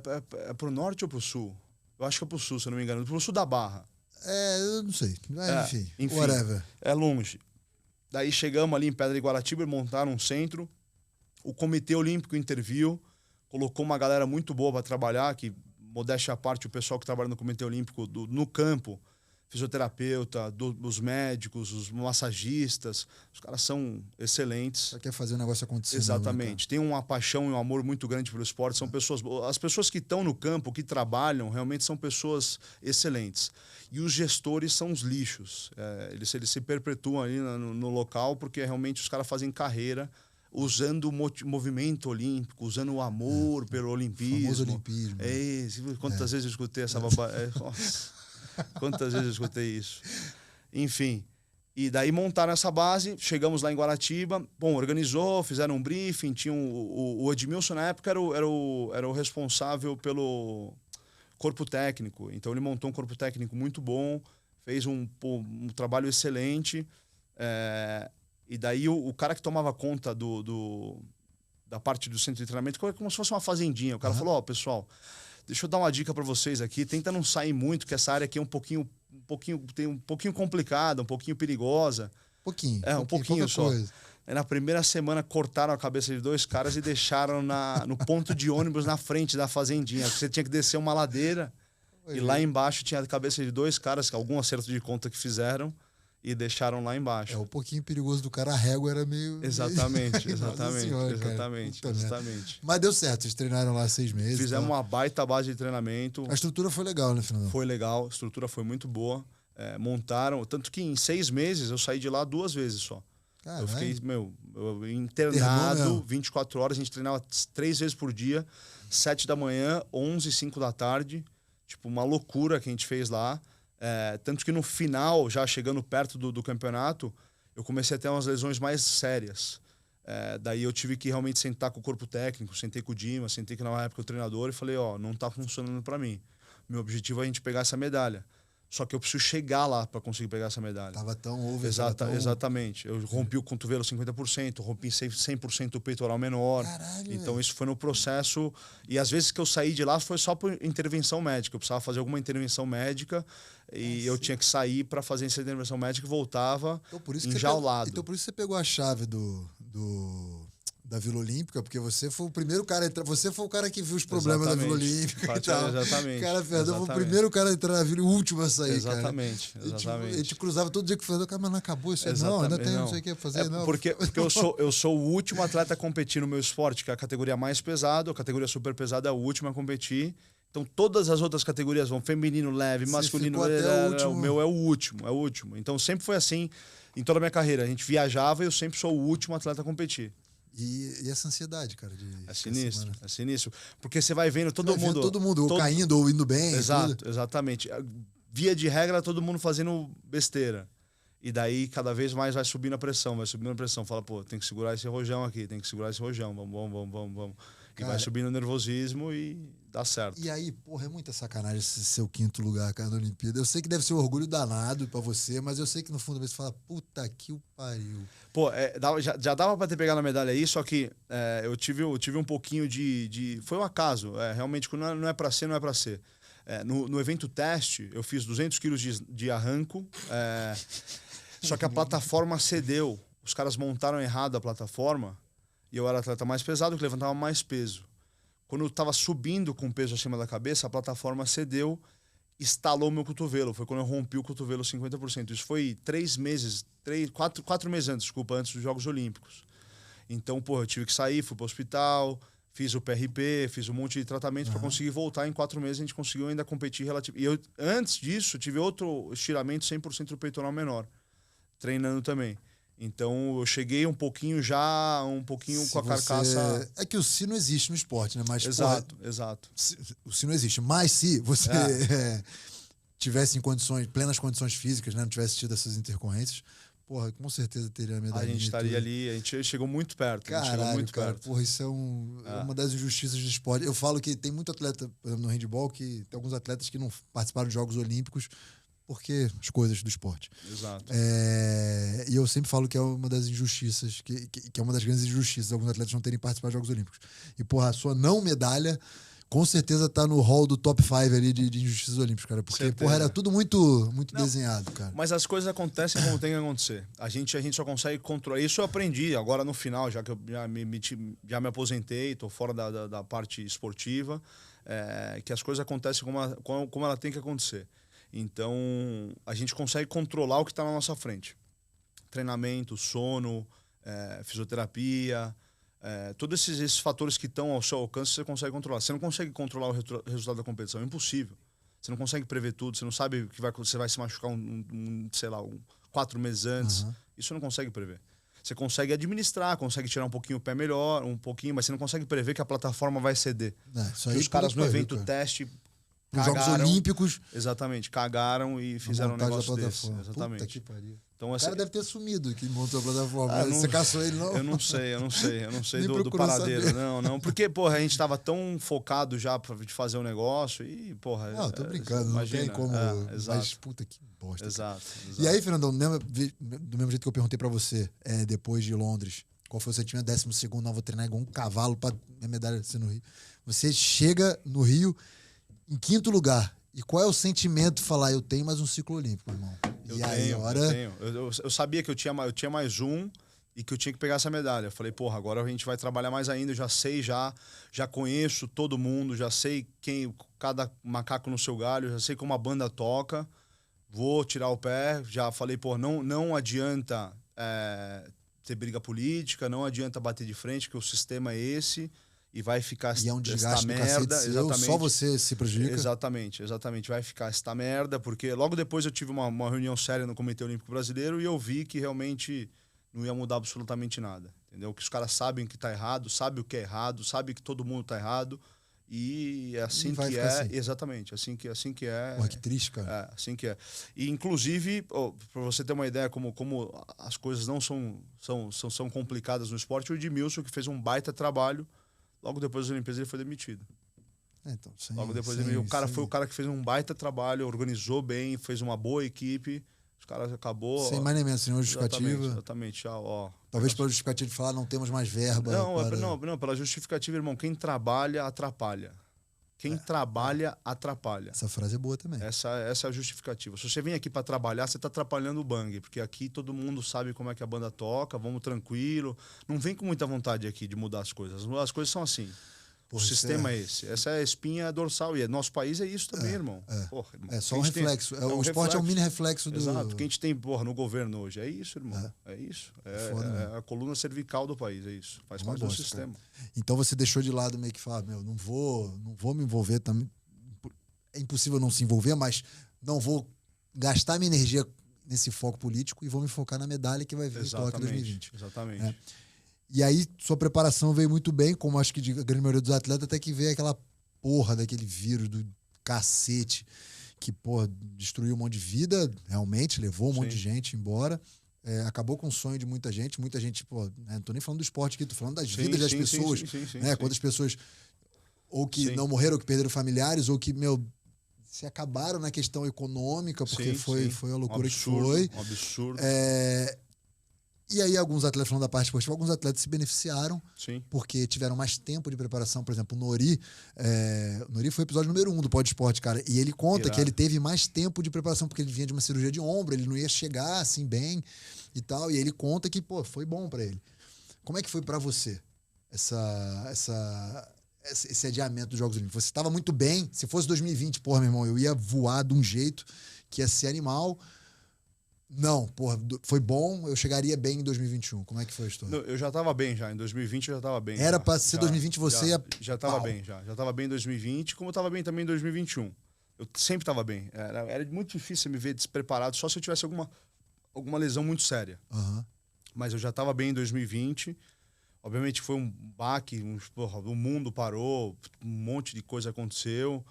pro norte ou pro sul? Eu acho que é pro sul, se eu não me engano. Pro sul da Barra. Eu não sei. Enfim, whatever. É longe. Daí chegamos ali em Pedra de Guaratiba e montaram um centro. O Comitê Olímpico interviu, colocou uma galera muito boa para trabalhar, que, modéstia à parte, o pessoal que trabalha no Comitê Olímpico no campo fisioterapeuta, os médicos, os massagistas. Os caras são excelentes. Só quer fazer o negócio acontecer. Exatamente. Tem uma paixão e um amor muito grande pelo esporte. São pessoas... As pessoas que estão no campo, que trabalham, realmente são pessoas excelentes. E os gestores são os lixos. Eles se perpetuam ali no local porque realmente os caras fazem carreira usando o movimento olímpico, usando o amor pelo olimpismo. O famoso olimpismo. Quantas vezes eu escutei essa babagem? Quantas vezes eu escutei isso? Enfim. E daí montaram essa base, chegamos lá em Guaratiba. Bom, organizou, fizeram um briefing. Tinha o Edmilson, na época, era o responsável pelo corpo técnico. Então, ele montou um corpo técnico muito bom, fez um trabalho excelente. E daí, o cara que tomava conta da parte do centro de treinamento, como se fosse uma fazendinha. O cara falou, pessoal, deixa eu dar uma dica para vocês aqui. Tenta não sair muito, que essa área aqui é um pouquinho complicada, um pouquinho perigosa. Um pouquinho só. Aí, na primeira semana, cortaram a cabeça de 2 caras e deixaram no ponto de ônibus na frente da fazendinha. Você tinha que descer uma ladeira e lá embaixo tinha a cabeça de 2 caras, algum acerto de conta que fizeram, e deixaram lá embaixo. Um pouquinho perigoso do cara, a régua era meio... Exatamente. Mas deu certo, vocês treinaram lá 6 meses. Fizemos uma baita base de treinamento. A estrutura foi legal, né, Fernando? Foi legal, a estrutura foi muito boa. Montaram, tanto que em 6 meses eu saí de lá 2 vezes só. Caralho. Eu fiquei, internado 24 horas, a gente treinava 3 vezes por dia, 7 da manhã, 11, 5 da tarde. Tipo, uma loucura que a gente fez lá. Tanto que no final, já chegando perto do campeonato, eu comecei a ter umas lesões mais sérias. Daí eu tive que realmente sentar com o corpo técnico, sentei com o Dima, sentei com na época o treinador e falei, não tá funcionando para mim. Meu objetivo é a gente pegar essa medalha. Só que eu preciso chegar lá para conseguir pegar essa medalha. Tava tão over. Exatamente. Eu rompi o cotovelo 50%, rompi 100% o peitoral menor. Caralho, então isso foi no processo. E às vezes que eu saí de lá foi só por intervenção médica. Eu precisava fazer alguma intervenção médica e eu tinha que sair para fazer essa intervenção médica e voltava enjaulado. Então por isso você pegou a chave da Vila Olímpica, porque você foi o primeiro cara a entrar, você foi o cara que viu os problemas da Vila Olímpica e tal. Exatamente. Cara, Fernando foi o primeiro cara a entrar na Vila e o último a sair, exatamente. cara. A gente cruzava todo dia com o Fernando, cara, mas não acabou isso aí. Não, ainda tem não sei o que fazer, não. Porque eu sou o último atleta a competir no meu esporte, que é a categoria mais pesada, a categoria super pesada é a última a competir. Então todas as outras categorias vão feminino, leve, masculino, o meu é o último. Então sempre foi assim em toda a minha carreira. A gente viajava e eu sempre sou o último atleta a competir. E essa ansiedade, cara? É sinistro. Porque você vai vendo todo mundo ou caindo ou indo bem. Exatamente. Via de regra, todo mundo fazendo besteira. E daí, cada vez mais vai subindo a pressão. Fala, tem que segurar esse rojão aqui, vamos. E vai subindo o nervosismo e dá certo. E aí, é muita sacanagem esse seu 5º lugar, cara, na Olimpíada. Eu sei que deve ser um orgulho danado pra você, mas eu sei que no fundo você fala, puta que o pariu. Já dava pra ter pegado a medalha aí, só que eu tive um pouquinho de... Foi um acaso. Realmente, quando não é pra ser, não é pra ser. No evento teste, eu fiz 200 quilos de arranco, só que a plataforma cedeu. Os caras montaram errado a plataforma e eu era atleta mais pesado, que levantava mais peso. Quando eu estava subindo com o peso acima da cabeça, a plataforma cedeu, estalou meu cotovelo. Foi quando eu rompi o cotovelo 50%. Isso foi 4 meses antes dos Jogos Olímpicos. Então, eu tive que sair, fui para o hospital, fiz o PRP, fiz um monte de tratamento para conseguir voltar. Em 4 meses a gente conseguiu ainda competir relativamente. E antes disso, tive outro estiramento 100% do peitoral menor, treinando também. Então, eu cheguei um pouquinho com a carcaça... É que o si não existe no esporte, né? Mas, exato. O si não existe. Mas se você tivesse em plenas condições físicas, né? Não tivesse tido essas intercorrências, com certeza teria a medalha. A gente estaria ali, a gente chegou muito perto. Isso é uma das injustiças do esporte. Eu falo que tem muito atleta, por exemplo, no handebol, que tem alguns atletas que não participaram de Jogos Olímpicos porque as coisas do esporte. Exato. E eu sempre falo que é uma das injustiças, que é uma das grandes injustiças, alguns atletas não terem participado de Jogos Olímpicos. E, a sua não medalha, com certeza tá no hall do top 5 ali de injustiças olímpicas, cara. Porque, era tudo muito desenhado, cara. Mas as coisas acontecem como tem que acontecer. A gente só consegue controlar. Isso eu aprendi agora no final, já que eu já me aposentei, tô fora da parte esportiva, que as coisas acontecem como ela tem que acontecer. Então, a gente consegue controlar o que está na nossa frente. Treinamento, sono, fisioterapia, todos esses fatores que estão ao seu alcance, você consegue controlar. Você não consegue controlar o resultado da competição, é impossível. Você não consegue prever tudo, você não sabe que você vai se machucar sei lá, 4 meses antes. Isso você não consegue prever. Você consegue administrar, consegue tirar um pouquinho o pé melhor, mas você não consegue prever que a plataforma vai ceder. Isso aí os caras no evento cara. teste Os Jogos Olímpicos. Exatamente, cagaram e fizeram um negócio desse. Exatamente. Puta que pariu. Então, o cara deve ter sumido que montou a plataforma. Você caçou ele, não? Eu não sei do paradeiro. Saber. Não. Porque, porra, a gente tava tão focado já de fazer um negócio e, porra... Não, tô brincando, imagina, não tem como... Mas, puta, que bosta. Exato. E aí, Fernandão, do mesmo jeito que eu perguntei pra você, depois de Londres, qual foi o sentimento? 12º, não, vou treinar igual um cavalo pra minha medalha ser no Rio. Você chega no Rio em 5º lugar. E qual é o sentimento de falar, eu tenho mais um ciclo olímpico, irmão? Eu tenho. Eu sabia que eu tinha mais um e que eu tinha que pegar essa medalha. Eu falei, porra, agora a gente vai trabalhar mais ainda. Eu já sei, já conheço todo mundo, já sei cada macaco no seu galho, já sei como a banda toca. Vou tirar o pé. Já falei, porra, não adianta ter briga política, não adianta bater de frente, que o sistema é esse. E vai ficar e é um desgaste merda, seu, exatamente. Só você se prejudica. Exatamente. Vai ficar esta merda, porque logo depois eu tive uma reunião séria no Comitê Olímpico Brasileiro e eu vi que realmente não ia mudar absolutamente nada. Entendeu? Que os caras sabem que tá errado, sabem o que é errado, sabem que todo mundo tá errado. E é assim que é. Assim. Exatamente, assim que é. Porra, que triste, cara. Assim que é. E, inclusive, para você ter uma ideia como as coisas não são complicadas no esporte, o Edmilson, que fez um baita trabalho. Logo depois das Olimpíadas ele foi demitido. Então, logo depois o cara foi o cara que fez um baita trabalho, organizou bem, fez uma boa equipe. Os caras acabou. Sem mais nem menos, sem justificativa. Exatamente. Talvez pela justificativa de falar não temos mais verba. Não, pela justificativa, irmão. Quem trabalha, atrapalha. Quem trabalha, atrapalha. Essa frase é boa também. Essa é a justificativa. Se você vem aqui para trabalhar, você está atrapalhando o bang, porque aqui todo mundo sabe como é que a banda toca, vamos tranquilo. Não vem com muita vontade aqui de mudar as coisas. As coisas são assim. Porra, o sistema é esse. Essa é a espinha dorsal. E nosso país é isso também, irmão. Porra, irmão. É só um reflexo. O esporte é um mini reflexo do... Exato. O que a gente tem no governo hoje. É isso, irmão. É isso. É a coluna cervical do país. É isso. Faz parte do sistema. Cara. Então você deixou de lado meio que falar, não vou me envolver também. É impossível não se envolver, mas não vou gastar minha energia nesse foco político e vou me focar na medalha que vai vir em Tóquio 2020. Exatamente. E aí, sua preparação veio muito bem, como acho que a grande maioria dos atletas, até que veio aquela porra daquele vírus do cacete que, porra, destruiu um monte de vida, realmente, levou um monte de gente embora. Acabou com o sonho de muita gente, pô, não tô nem falando do esporte aqui, tô falando das vidas das pessoas. Quantas pessoas, ou que não morreram, ou que perderam familiares, ou que, se acabaram na questão econômica, porque foi a loucura que foi. Um absurdo. E aí, alguns atletas, falando da parte esportiva, alguns atletas se beneficiaram porque tiveram mais tempo de preparação. Por exemplo, o Nori foi o episódio número 1 do Pod Esporte, cara. E ele conta que ele teve mais tempo de preparação porque ele vinha de uma cirurgia de ombro, ele não ia chegar assim bem e tal. E ele conta que, foi bom pra ele. Como é que foi pra você esse adiamento dos Jogos Olímpicos? Você estava muito bem. Se fosse 2020, meu irmão, eu ia voar de um jeito que ia ser animal. Não, foi bom, eu chegaria bem em 2021. Como é que foi a história? Não, eu já estava bem já, em 2020 eu já estava bem. Era para ser 2020 você ia... Já estava bem, já estava bem em 2020, como eu estava bem também em 2021. Eu sempre estava bem. Era muito difícil me ver despreparado, só se eu tivesse alguma lesão muito séria. Mas eu já estava bem em 2020. Obviamente foi um baque, o mundo parou, um monte de coisa aconteceu.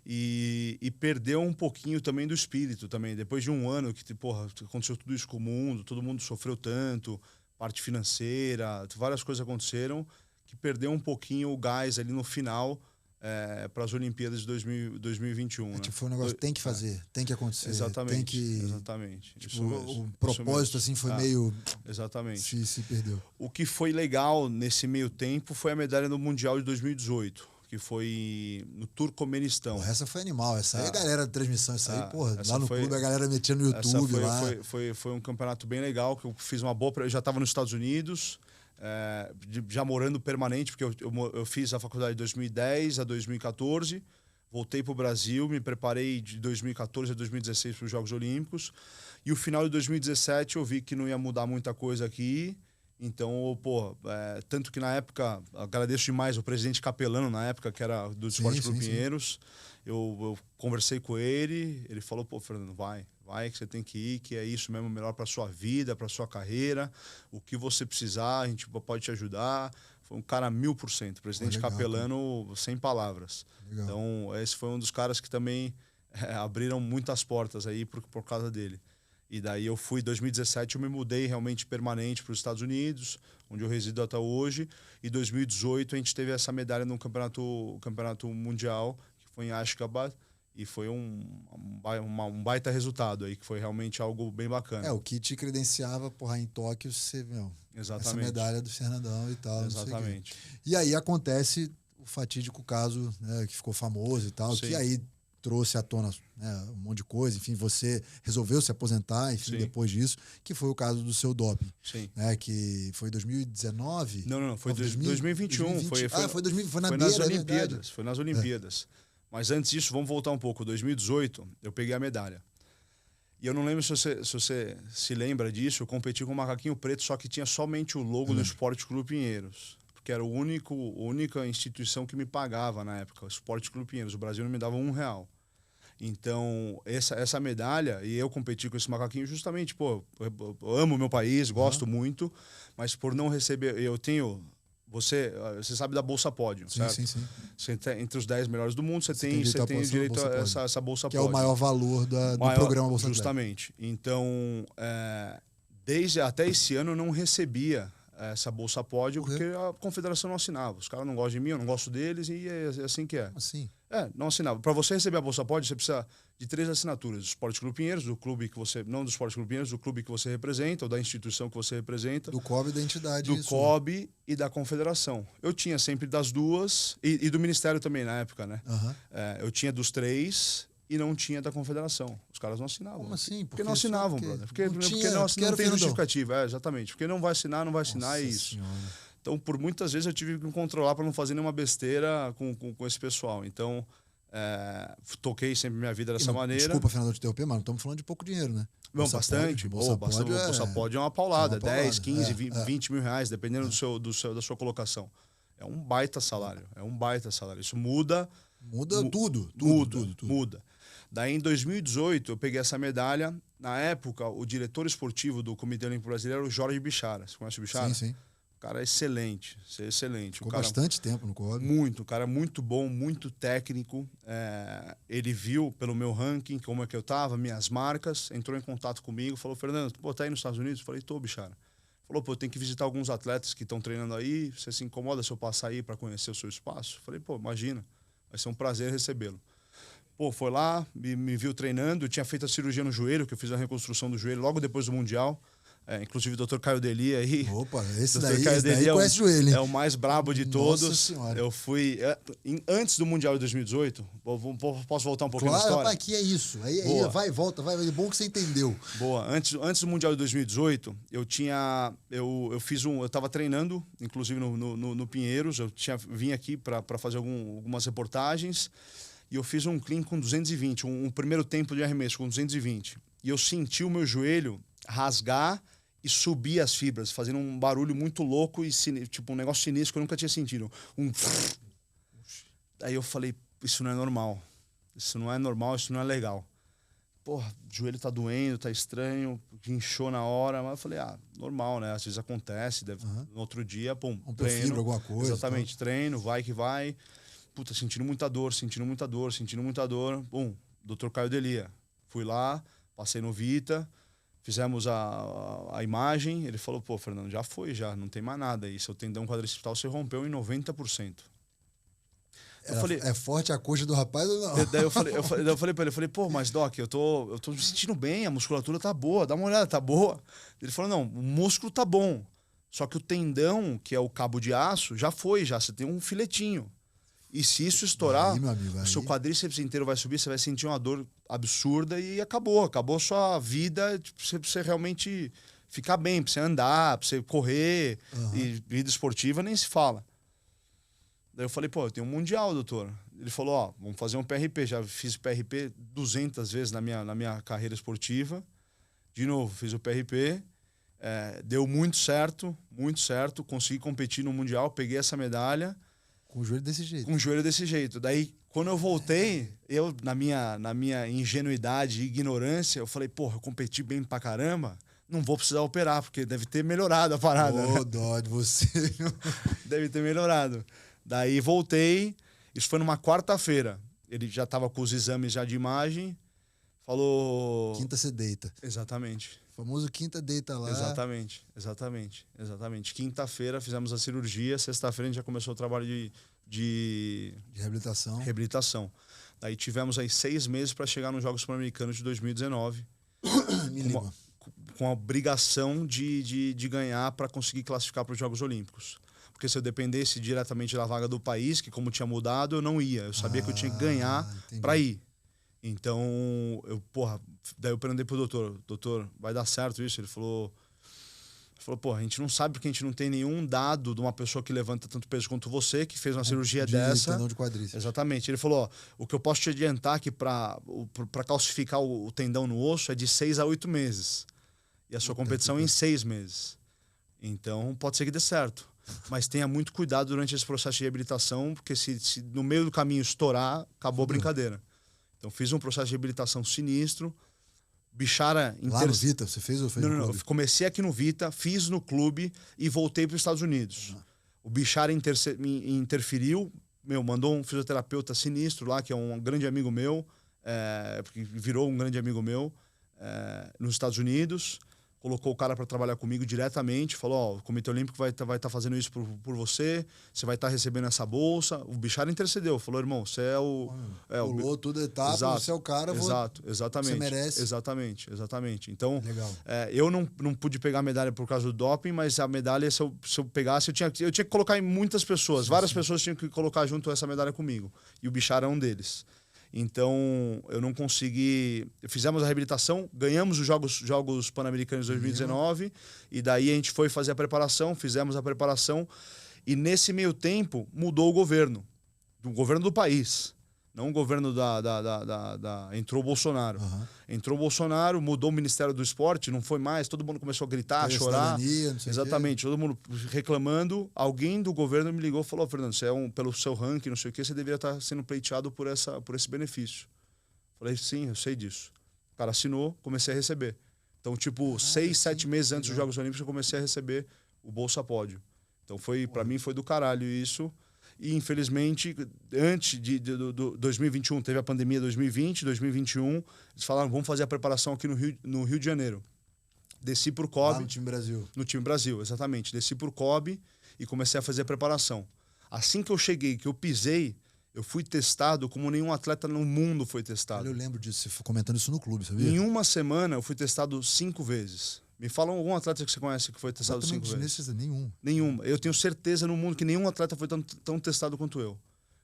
E perdeu um pouquinho também do espírito também. Depois de um ano que aconteceu tudo isso com o mundo, todo mundo sofreu tanto, parte financeira, várias coisas aconteceram, que perdeu um pouquinho o gás ali no final para as Olimpíadas de 2021. Né? Foi um negócio que tem que fazer, tem que acontecer. Exatamente. Exatamente. O propósito assim foi meio... Exatamente. Se perdeu. O que foi legal nesse meio tempo foi a medalha no Mundial de 2018. Que foi no Turcomenistão. Essa foi animal. Essa aí a galera da transmissão. Essa aí, lá no clube a galera metia no YouTube. Foi um campeonato bem legal, que eu fiz uma boa... Eu já estava nos Estados Unidos, já morando permanente, porque eu fiz a faculdade de 2010 a 2014, Voltei para o Brasil, me preparei de 2014 a 2016 para os Jogos Olímpicos. E o final de 2017 eu vi que não ia mudar muita coisa aqui. Então, tanto que na época, agradeço demais o presidente Capelano, na época, que era do Esporte Clube Pinheiros. Eu conversei com ele, ele falou, Fernando, vai que você tem que ir, que é isso mesmo, melhor para sua vida, para sua carreira. O que você precisar, a gente pode te ajudar. Foi um cara 1000%. Presidente Capelano, sem palavras. Legal. Então, esse foi um dos caras que também abriram muitas portas aí por causa dele. E daí eu fui, em 2017, eu me mudei realmente permanente para os Estados Unidos, onde eu resido até hoje. E em 2018 a gente teve essa medalha no campeonato mundial, que foi em Ashgabat. E foi um baita resultado aí, que foi realmente algo bem bacana. O que te credenciava, em Tóquio, você, exatamente. Essa medalha do Fernandão e tal. Exatamente. E aí acontece o fatídico caso, né, que ficou famoso e tal, que aí trouxe à tona, né, um monte de coisa. Enfim, você resolveu se aposentar, enfim, depois disso, que foi o caso do seu doping. Sim. Né, que foi 2019? Não, foi 2021. Foi nas Olimpíadas. Foi nas Olimpíadas. Mas antes disso, vamos voltar um pouco. Em 2018, eu peguei a medalha. E eu não lembro se você se lembra disso, eu competi com o macaquinho preto, só que tinha somente o logo do Esporte Clube Pinheiros. Porque era a única instituição que me pagava na época, o Esporte Clube Pinheiros. O Brasil não me dava R$1. Então, essa medalha, e eu competi com esse macaquinho justamente, eu amo meu país, gosto muito, mas por não receber, eu tenho... Você sabe da Bolsa Pódio, certo? Sim. Você tem, entre os 10 melhores do mundo, você tem direito a essa Bolsa Pódio. Que é o maior valor do programa Bolsa Pódio. Justamente. Então, até esse ano eu não recebia essa Bolsa Pódio porque a confederação não assinava. Os caras não gostam de mim, eu não gosto deles e é assim que é. Assim? Não assinava. Para você receber a Bolsa Pódio, você precisa de 3 assinaturas. Do Esporte Clube Pinheiros, do clube que você... Não do Esporte Clube Pinheiros, do clube que você representa ou da instituição que você representa. Do COB e da entidade. Do COB e da confederação. Eu tinha sempre das duas e do Ministério também, na época, né? Eu tinha dos 3 e não tinha da confederação. Os caras não assinavam. Como assim? Porque não assinavam, brother. Porque não tem justificativa. Exatamente. Porque não vai assinar, é isso. Senhora. Então, por muitas vezes eu tive que me controlar para não fazer nenhuma besteira com esse pessoal. Então, toquei sempre minha vida dessa maneira. Desculpa, Fernando, te interromper, mas não estamos falando de pouco dinheiro, né? Não, bastante. Bolsa Pódio é uma paulada. 10, 15, 20 mil reais, dependendo da sua colocação. É um baita salário. Isso muda... Tudo. Muda. Daí, em 2018, eu peguei essa medalha. Na época, o diretor esportivo do Comitê Olímpico Brasileiro era o Jorge Bichara. Você conhece o Bichara? Sim. O cara é excelente. Ficou bastante tempo no COB. Muito. O cara é muito bom, muito técnico. Ele viu pelo meu ranking, como é que eu tava, minhas marcas, entrou em contato comigo, falou, Fernando, tá aí nos Estados Unidos? Eu falei, tô, Bichara. Falou, eu tenho que visitar alguns atletas que estão treinando aí. Você se incomoda se eu passar aí para conhecer o seu espaço? Eu falei, imagina. Vai ser um prazer recebê-lo. Foi lá, me viu treinando. Eu tinha feito a cirurgia no joelho, que eu fiz a reconstrução do joelho logo depois do Mundial. Inclusive o Dr. Caio Deli aí. Opa, esse daí conhece o joelho, hein? É o mais brabo de todos. Nossa Senhora. Eu fui... antes do Mundial de 2018, posso voltar um pouquinho na história? Claro, aqui é isso. Aí, volta. É bom que você entendeu. Boa. Antes do Mundial de 2018, eu estava treinando, inclusive no Pinheiros. Vim aqui para fazer algumas reportagens. E eu fiz um clean com 220, um primeiro tempo de arremesso com 220. E eu senti o meu joelho rasgar e subir as fibras, fazendo um barulho muito louco e tipo um negócio sinistro que eu nunca tinha sentido. Aí eu falei, isso não é normal. Isso não é legal. O joelho tá doendo, tá estranho, inchou na hora. Mas eu falei, normal, né? Às vezes acontece, no outro dia, treino. Fibra, alguma coisa. Exatamente, treino, vai que vai. Sentindo muita dor. Dr. Caio Delia. Fui lá, passei no Vita, fizemos a imagem. Ele falou, Fernando, já não tem mais nada aí. Seu tendão quadricipital se rompeu em 90%. É forte a coxa do rapaz ou não? Daí eu falei pra ele, mas Doc, eu tô me sentindo bem, a musculatura tá boa, dá uma olhada, tá boa. Ele falou, não, o músculo tá bom. Só que o tendão, que é o cabo de aço, você tem um filetinho. E se isso estourar, o seu quadríceps inteiro vai subir, você vai sentir uma dor absurda e acabou sua vida, pra você realmente ficar bem, pra você andar, pra você correr, e vida esportiva nem se fala. Daí eu falei, eu tenho um Mundial, doutor. Ele falou, ó, vamos fazer um PRP. Já fiz PRP 200 vezes na minha carreira esportiva. De novo, fiz o PRP. Deu muito certo. Consegui competir no Mundial, peguei essa medalha. Com o joelho desse jeito. Com o joelho desse jeito. Daí, quando eu voltei, eu, na minha ingenuidade e ignorância, eu falei, porra, eu competi bem pra caramba, não vou precisar operar, porque deve ter melhorado a parada. Ô, dó de você. Deve ter melhorado. Daí, voltei, isso foi numa quarta-feira. Ele já tava com os exames já de imagem, falou... Quinta você deita. Exatamente. O famoso quinta deita lá. Exatamente. Quinta-feira fizemos a cirurgia, sexta-feira a gente já começou o trabalho de reabilitação. Daí tivemos aí 6 meses para chegar nos Jogos Pan-Americanos de 2019. Com a obrigação de ganhar para conseguir classificar para os Jogos Olímpicos. Porque se eu dependesse diretamente da vaga do país, que como tinha mudado, eu não ia. Eu sabia que eu tinha que ganhar para ir. Então, daí eu perguntei pro doutor, vai dar certo isso? Ele falou, porra, a gente não sabe porque a gente não tem nenhum dado de uma pessoa que levanta tanto peso quanto você, que fez uma cirurgia dessa. Tendão de quadríceps. Exatamente. Ele falou, ó, o que eu posso te adiantar que para calcificar o tendão no osso é de 6 a 8 meses. E a sua competição é em 6 meses. Então, pode ser que dê certo. Mas tenha muito cuidado durante esse processo de reabilitação, porque se no meio do caminho estourar, acabou a brincadeira. Então, fiz um processo de reabilitação sinistro. Bichara... Lá no Vita? Você fez ou fez no clube? Não. Comecei aqui no Vita, fiz no clube e voltei para os Estados Unidos. O Bichara interferiu, mandou um fisioterapeuta sinistro lá, que é um grande amigo meu, porque virou um grande amigo meu, nos Estados Unidos. Colocou o cara para trabalhar comigo diretamente, falou, ó, o Comitê Olímpico vai tá fazendo isso por você vai estar recebendo essa bolsa. O Bichara intercedeu, falou, irmão, você é o... Pulou toda a etapa, exato, você é o cara, exatamente, você merece. Exatamente. Então, legal. Eu não pude pegar a medalha por causa do doping, mas a medalha, se eu pegasse, eu tinha que colocar em muitas pessoas. Várias pessoas tinham que colocar junto essa medalha comigo. E o Bichara é um deles. Então, eu não consegui... Fizemos a reabilitação, ganhamos os Jogos Pan-Americanos de 2019, e daí a gente foi fazer a preparação, fizemos a preparação, e nesse meio tempo mudou o governo do país. Não o governo entrou o Bolsonaro. Entrou o Bolsonaro, mudou o Ministério do Esporte, não foi mais, todo mundo começou a gritar, a chorar. Exatamente, todo mundo reclamando. Alguém do governo me ligou e falou, Fernando, você pelo seu ranking, não sei o quê, você deveria estar sendo pleiteado por esse benefício. Falei, sim, eu sei disso. O cara assinou, comecei a receber. Então, 6, 7 meses antes dos Jogos Olímpicos, eu comecei a receber o Bolsa Pódio. Então, para mim, foi do caralho isso. E, infelizmente, antes do 2021, teve a pandemia 2020, 2021, eles falaram, vamos fazer a preparação aqui no Rio de Janeiro. Desci por COB. Lá no time Brasil. No time Brasil, exatamente. Desci por COB e comecei a fazer a preparação. Assim que eu cheguei, que eu pisei, eu fui testado como nenhum atleta no mundo foi testado. Eu lembro disso, você comentando isso no clube, sabia? Em uma semana, eu fui testado 5 vezes. Me fala algum atleta que você conhece que foi testado 5 vezes. Nenhum. Eu tenho certeza no mundo que nenhum atleta foi tão testado quanto eu.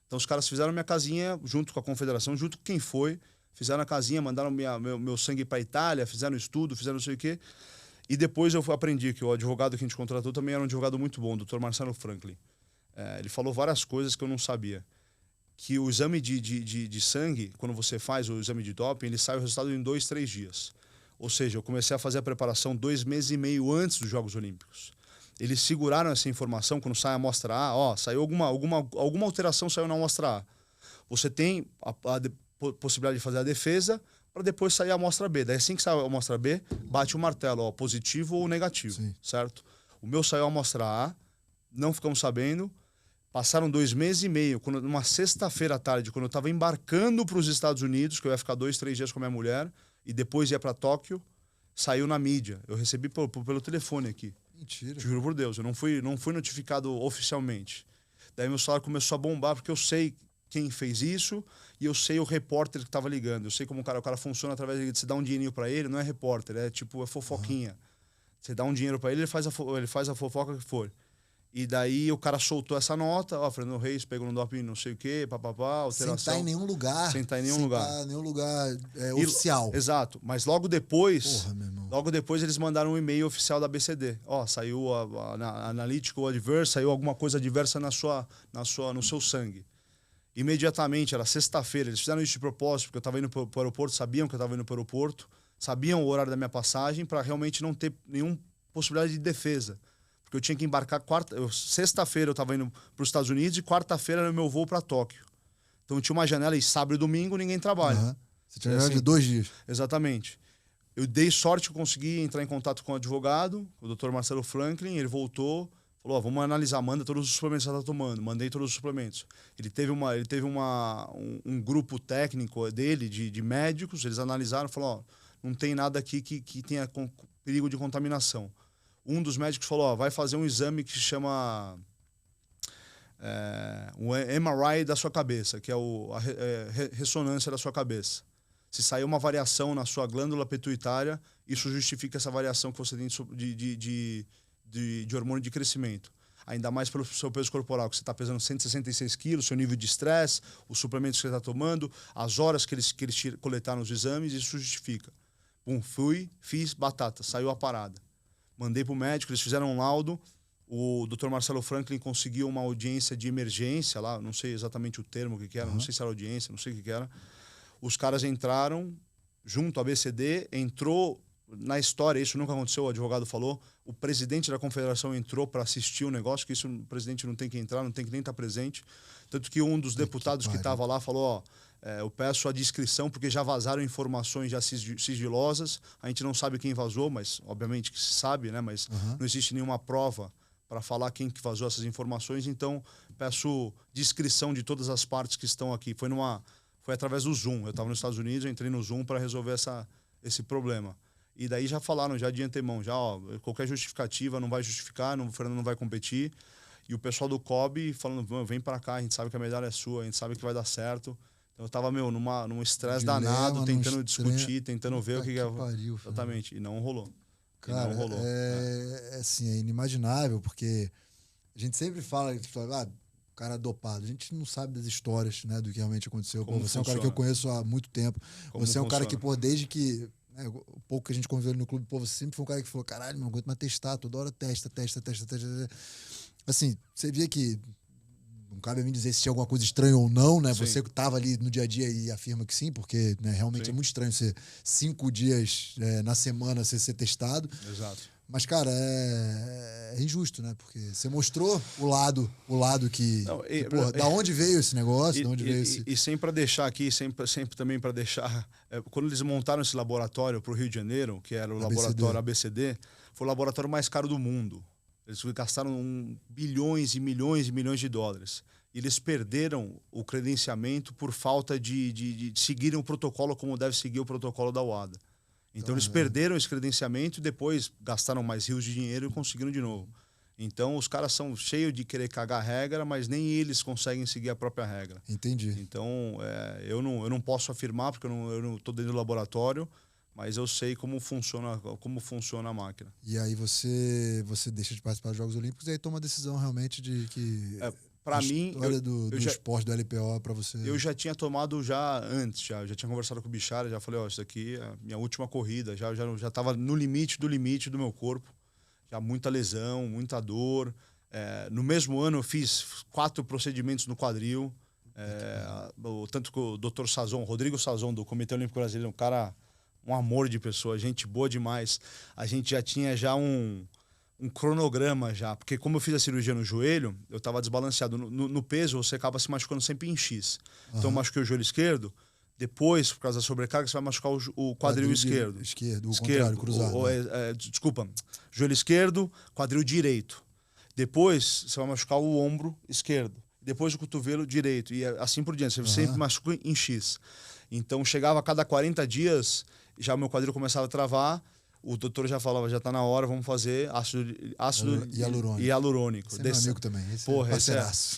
Então os caras fizeram minha casinha junto com a confederação, junto com quem foi. Fizeram a casinha, mandaram meu sangue para Itália, fizeram estudo, fizeram não sei o quê. E depois eu aprendi que o advogado que a gente contratou também era um advogado muito bom, o Dr. Marcelo Franklin. Ele falou várias coisas que eu não sabia. Que o exame de sangue, quando você faz o exame de doping, ele sai o resultado em 2, 3 dias. Ou seja, eu comecei a fazer a preparação 2 meses e meio antes dos Jogos Olímpicos. Eles seguraram essa informação quando sai a amostra A, saiu alguma alteração, saiu na amostra A. Você tem a possibilidade de fazer a defesa para depois sair a amostra B. Daí assim que sai a amostra B, bate o martelo, positivo ou negativo, certo? O meu saiu a amostra A, não ficamos sabendo. Passaram 2 meses e meio, numa sexta-feira à tarde, quando eu estava embarcando para os Estados Unidos, que eu ia ficar 2, 3 dias com a minha mulher, e depois ia para Tóquio, saiu na mídia. Eu recebi pelo telefone aqui. Mentira. Juro por Deus, eu não fui notificado oficialmente. Daí meu celular começou a bombar, porque eu sei quem fez isso e eu sei o repórter que estava ligando. Eu sei como o cara funciona através de você dar um dinheirinho para ele, não é repórter, é fofoquinha. Você dá um dinheiro para ele, ele faz a fofoca que for. E daí o cara soltou essa nota, Fernando Reis pegou no doping não sei o quê, papapá, alteração. Sem estar em nenhum lugar. Sem estar em nenhum lugar. Oficial. Exato. Mas logo depois, eles mandaram um e-mail oficial da BCD. Saiu a Analytical Adverse, saiu alguma coisa adversa no seu sangue. Imediatamente, era sexta-feira, eles fizeram isso de propósito, porque eu estava indo para o aeroporto, sabiam que eu estava indo para o aeroporto, sabiam o horário da minha passagem, para realmente não ter nenhuma possibilidade de defesa. Porque eu tinha que embarcar sexta-feira eu estava indo para os Estados Unidos e quarta-feira era o meu voo para Tóquio. Então tinha uma janela e sábado e domingo ninguém trabalha. Uhum. Você tinha janela de 2 dias. Exatamente. Eu dei sorte que eu consegui entrar em contato com o advogado, o Dr. Marcelo Franklin, ele voltou, falou, vamos analisar, manda todos os suplementos que você está tomando. Mandei todos os suplementos. Ele teve um grupo técnico dele, de médicos, eles analisaram e falaram, não tem nada aqui que tenha perigo de contaminação. Um dos médicos falou, vai fazer um exame que se chama o MRI da sua cabeça, que é a ressonância da sua cabeça. Se sair uma variação na sua glândula pituitária, isso justifica essa variação que você tem de hormônio de crescimento. Ainda mais pelo seu peso corporal, que você está pesando 166 quilos, seu nível de estresse, os suplementos que você está tomando, as horas que eles coletaram os exames, isso justifica. Fui, fiz, batata, saiu a parada. Mandei para o médico, eles fizeram um laudo, o Dr. Marcelo Franklin conseguiu uma audiência de emergência lá, não sei exatamente o termo que era, não sei se era audiência, não sei o que era. Os caras entraram junto ao ABCD, entrou na história, isso nunca aconteceu, o advogado falou, o presidente da confederação entrou para assistir o negócio, que isso o presidente não tem que entrar, não tem que nem estar presente. Tanto que um dos deputados que estava lá falou, eu peço a descrição, porque já vazaram informações já sigilosas, a gente não sabe quem vazou, mas obviamente que se sabe, né? Mas não existe nenhuma prova para falar quem que vazou essas informações, então peço descrição de todas as partes que estão aqui. Foi através do Zoom. Eu estava nos Estados Unidos, eu entrei no Zoom para resolver esse problema. E daí já falaram, já de antemão, qualquer justificativa não vai justificar, o Fernando não vai competir. E o pessoal do COB falando, vem para cá, a gente sabe que a medalha é sua, a gente sabe que vai dar certo. Então eu estava, num estresse danado, tentando discutir, tentando ver o que é. Pariu, exatamente, e não rolou. Cara, não rolou. Assim, é inimaginável, porque a gente sempre fala, o cara dopado. A gente não sabe das histórias, né, do que realmente aconteceu. Você é um cara que eu conheço há muito tempo. Você é um cara que, desde que... o pouco que a gente conviveu no clube, você sempre foi um cara que falou, caralho, não aguento mais testar, toda hora testa. Assim, você via que não cabe a mim dizer se tinha alguma coisa estranha ou não, né? Sim. Você que estava ali no dia a dia e afirma que sim, porque né, realmente é muito estranho ser 5 dias na semana ser testado. Exato. Mas, cara, é injusto, né? Porque você mostrou o lado que... Não, porra, da onde veio esse negócio? E sempre para deixar aqui, sempre também para deixar... quando eles montaram esse laboratório para o Rio de Janeiro, que era o laboratório ABCD, foi o laboratório mais caro do mundo. Eles gastaram bilhões e milhões de dólares. E eles perderam o credenciamento por falta de seguirem o protocolo como deve seguir o protocolo da UADA. Então eles perderam esse credenciamento e depois gastaram mais rios de dinheiro e conseguiram de novo. Então os caras são cheios de querer cagar a regra, mas nem eles conseguem seguir a própria regra. Entendi. Então eu não posso afirmar, porque eu não estou dentro do laboratório, mas eu sei como funciona a máquina. E aí você deixa de participar dos Jogos Olímpicos e aí toma a decisão realmente de que... Para mim, a história do esporte do LPO para você... Eu já tinha tomado antes, eu já tinha conversado com o Bichara, já falei, isso aqui é a minha última corrida, já estava no limite do meu corpo, já muita lesão, muita dor. No mesmo ano eu fiz 4 procedimentos no quadril, tanto que o Dr. Sazon, Rodrigo Sazon, do Comitê Olímpico Brasileiro, um cara, um amor de pessoa, gente boa demais. A gente já tinha um cronograma já, porque como eu fiz a cirurgia no joelho, eu estava desbalanceado. No peso, você acaba se machucando sempre em X. Então eu machuquei o joelho esquerdo, depois, por causa da sobrecarga, você vai machucar o quadril esquerdo. O contrário, cruzado. Desculpa, joelho esquerdo, quadril direito. Depois, você vai machucar o ombro esquerdo. Depois o cotovelo direito. E assim por diante. Você sempre machuca em X. Então chegava a cada 40 dias, já o meu quadril começava a travar. O doutor já falava, já está na hora, vamos fazer ácido hialurônico. Você é meu amigo também.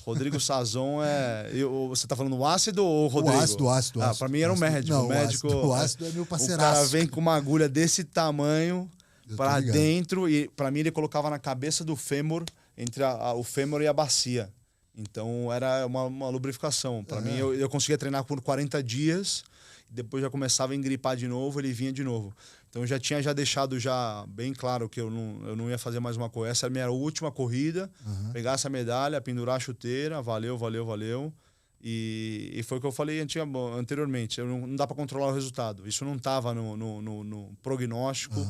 Rodrigo Sazon você está falando o ácido ou o Rodrigo? O ácido. Para mim era um médico. Não, o médico, o ácido é meu parceiraço. O cara vem com uma agulha desse tamanho para dentro e para mim ele colocava na cabeça do fêmur, entre o fêmur e a bacia. Então era uma lubrificação. Para mim eu conseguia treinar por 40 dias, depois já começava a engripar de novo, ele vinha de novo. Então eu já tinha deixado bem claro que eu não ia fazer mais uma corrida. Essa era a minha última corrida, pegar essa medalha, pendurar a chuteira, valeu. E foi o que eu falei anteriormente. Não dá para controlar o resultado. Isso não estava no prognóstico.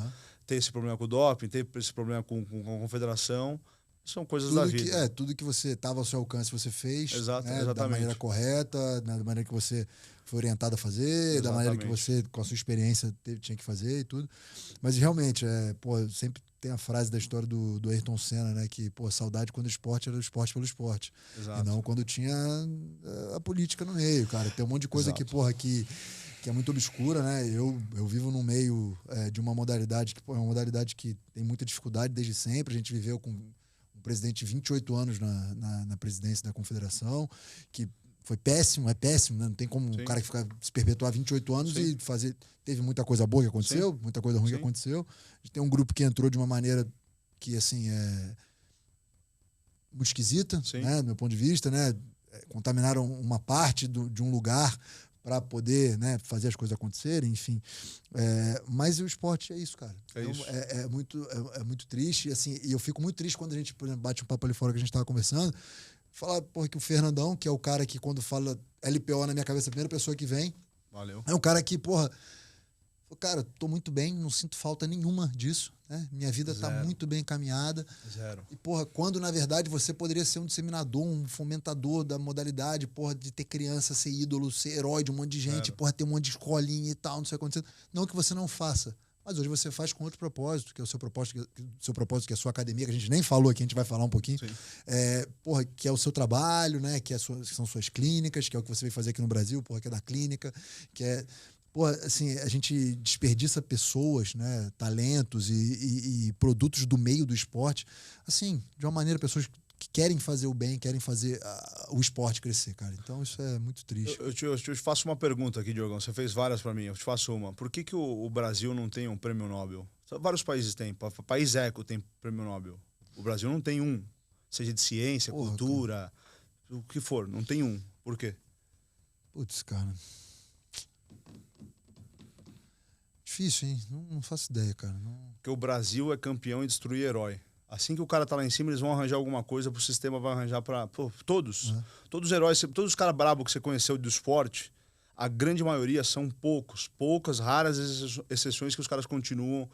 Ter esse problema com o doping, ter esse problema com a confederação. São coisas da vida. Tudo que você estava ao seu alcance, você fez. Exatamente. Da maneira correta, da maneira que você foi orientado a fazer, da maneira que você, com a sua experiência, tinha que fazer e tudo. Mas realmente, sempre tem a frase da história do Ayrton Senna, né? Que, saudade quando o esporte era o esporte pelo esporte. Exato. E não quando tinha a política no meio, cara. Tem um monte de coisa que é muito obscura, né? Eu vivo no meio de uma modalidade que é uma modalidade que tem muita dificuldade desde sempre. A gente viveu com um presidente de 28 anos na presidência da confederação, que foi péssimo, péssimo, né? Não tem como um cara que ficar se perpetuar 28 anos e fazer... Teve muita coisa boa que aconteceu, muita coisa ruim que aconteceu. A gente tem um grupo que entrou de uma maneira que, assim, muito esquisita, né? Do meu ponto de vista, né? Contaminaram uma parte de um lugar para poder, né, fazer as coisas acontecerem, enfim. Mas o esporte é isso, cara. É muito triste, assim, e eu fico muito triste quando a gente, por exemplo, bate um papo ali fora que a gente estava conversando, falar, que o Fernandão, que é o cara que quando fala LPO na minha cabeça, a primeira pessoa que vem, Valeu. É um cara que, cara, tô muito bem, não sinto falta nenhuma disso, né? Minha vida tá muito bem encaminhada. Zero. E, quando, na verdade, você poderia ser um disseminador, um fomentador da modalidade, de ter criança, ser ídolo, ser herói de um monte de gente, ter um monte de escolinha e tal, não sei o que acontecendo. Não que você não faça. Mas hoje você faz com outro propósito, que é o seu propósito, que é a sua academia, que a gente nem falou aqui, a gente vai falar um pouquinho. Que é o seu trabalho, né? Que são suas clínicas, que é o que você vem fazer aqui no Brasil, que é da clínica, que é... assim, a gente desperdiça pessoas, né? Talentos e produtos do meio do esporte, assim, de uma maneira, pessoas que querem fazer o bem, querem fazer o esporte crescer, cara. Então, isso é muito triste. Eu te faço uma pergunta aqui, Diogão. Você fez várias para mim. Eu te faço uma. Por que o Brasil não tem um prêmio Nobel? Vários países têm. O país Eco tem prêmio Nobel. O Brasil não tem um. Seja de ciência, cultura, o que for. Não tem um. Por quê? Putz, cara. Difícil, hein? Não faço ideia, cara. Porque o Brasil é campeão em destruir herói. Assim que o cara tá lá em cima, eles vão arranjar alguma coisa pro sistema, vai arranjar pra... todos. Todos os heróis, todos os caras brabos que você conheceu do esporte, a grande maioria são poucas, raras exceções que os caras continuam.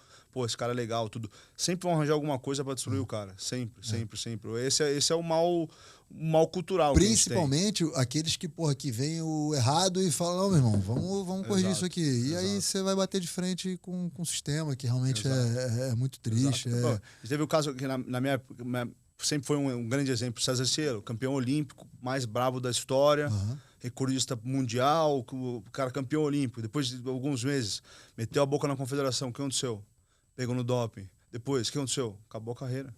Esse cara é legal, tudo. Sempre vão arranjar alguma coisa pra destruir o cara. Sempre. Esse é o mal cultural. Principalmente aqueles que veem o errado e falam, não, meu irmão, vamos corrigir isso aqui. E aí você vai bater de frente com o sistema, que realmente é muito triste. Teve o caso que na minha sempre foi um grande exemplo, César Cielo, campeão olímpico, mais bravo da história, recordista mundial, o cara campeão olímpico. Depois de alguns meses, meteu a boca na confederação. O que aconteceu? Pegou no doping. Depois, o que aconteceu? Acabou a carreira.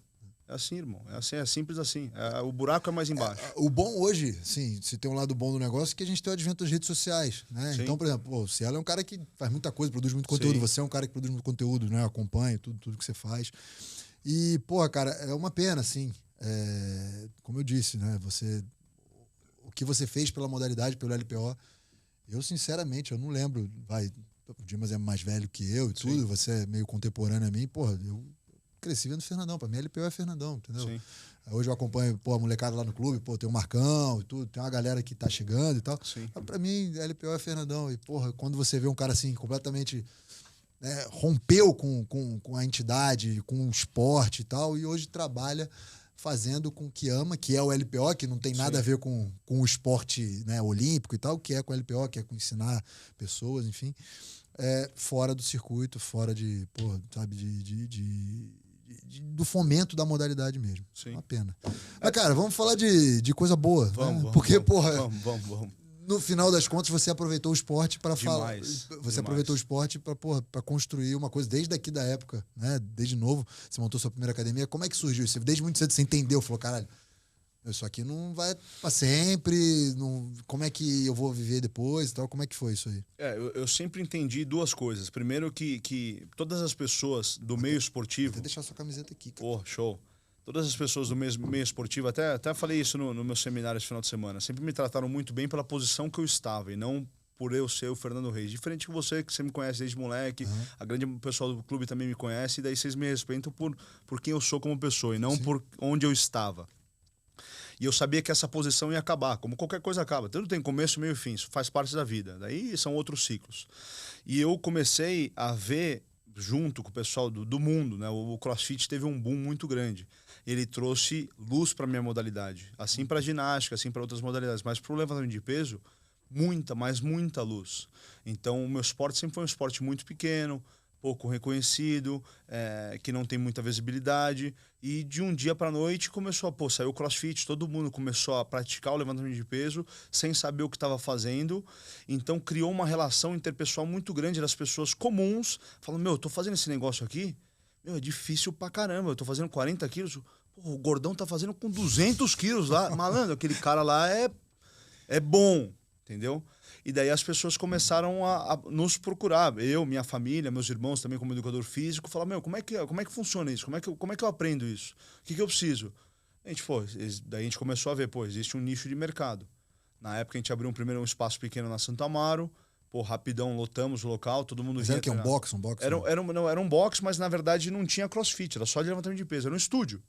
É assim, irmão. É simples assim. O buraco é mais embaixo. O bom hoje, sim, se tem um lado bom do negócio, é que a gente tem o advento das redes sociais, né? Então, por exemplo, o Cielo é um cara que faz muita coisa, produz muito conteúdo. Você é um cara que produz muito conteúdo, né? Acompanha tudo que você faz. E, cara, é uma pena, assim. Como eu disse, né? O que você fez pela modalidade, pelo LPO, eu, sinceramente, eu não lembro. O Dimas é mais velho que eu e tudo, você é meio contemporâneo a mim. Eu cresci vendo Fernandão. Pra mim, LPO é Fernandão, entendeu? Sim. Hoje eu acompanho a molecada lá no clube, tem o Marcão e tudo, tem uma galera que tá chegando e tal. Sim. Mas pra mim, LPO é Fernandão. E, quando você vê um cara assim, completamente... rompeu com a entidade, com o esporte e tal, e hoje trabalha fazendo com o que ama, que é o LPO, que não tem nada a ver com o esporte, né, olímpico e tal, que é com o LPO, que é com ensinar pessoas, enfim, fora do circuito, fora de, do fomento da modalidade mesmo. Sim. Uma pena. Mas, cara, vamos falar de coisa boa. Vamos. No final das contas, você aproveitou o esporte para falar. Você aproveitou o esporte para construir uma coisa desde aqui da época, né? Desde novo, você montou sua primeira academia. Como é que surgiu isso? Desde muito cedo você entendeu, falou, caralho, isso aqui não vai para sempre. Como é que eu vou viver depois e tal? Como é que foi isso aí? Eu sempre entendi duas coisas. Primeiro que todas as pessoas do meio esportivo... Vou até deixar sua camiseta aqui, cara. Show. Todas as pessoas do meio esportivo, até falei isso no meu seminário esse final de semana, sempre me trataram muito bem pela posição que eu estava e não por eu ser o Fernando Reis. Diferente de você, que você me conhece desde moleque, a grande pessoal do clube também me conhece, e daí vocês me respeitam por quem eu sou como pessoa e não por onde eu estava. E eu sabia que essa posição ia acabar, como qualquer coisa acaba. Tudo tem começo, meio e fim, isso faz parte da vida. Daí são outros ciclos. E eu comecei a ver, junto com o pessoal do mundo, né? O CrossFit teve um boom muito grande. Ele trouxe luz para minha modalidade. Assim para ginástica, assim para outras modalidades. Mas para o levantamento de peso, muita luz. Então, o meu esporte sempre foi um esporte muito pequeno, pouco reconhecido, que não tem muita visibilidade. E de um dia para a noite começou a sair o CrossFit, todo mundo começou a praticar o levantamento de peso sem saber o que estava fazendo. Então criou uma relação interpessoal muito grande das pessoas comuns, falando, meu, eu tô fazendo esse negócio aqui, meu, é difícil pra caramba, eu tô fazendo 40 quilos, pô, o gordão tá fazendo com 200 quilos lá, malandro, aquele cara lá é bom, entendeu? E daí as pessoas começaram a nos procurar. Eu, minha família, meus irmãos também como educador físico, falaram, meu, como é que funciona isso? Como é que eu aprendo isso? O que eu preciso? Daí a gente começou a ver, pô, existe um nicho de mercado. Na época a gente abriu um espaço pequeno na Santo Amaro, pô, rapidão lotamos o local, todo mundo Mas vinha era que um box? Era um box, mas na verdade não tinha CrossFit, era só de levantamento de peso, era um estúdio.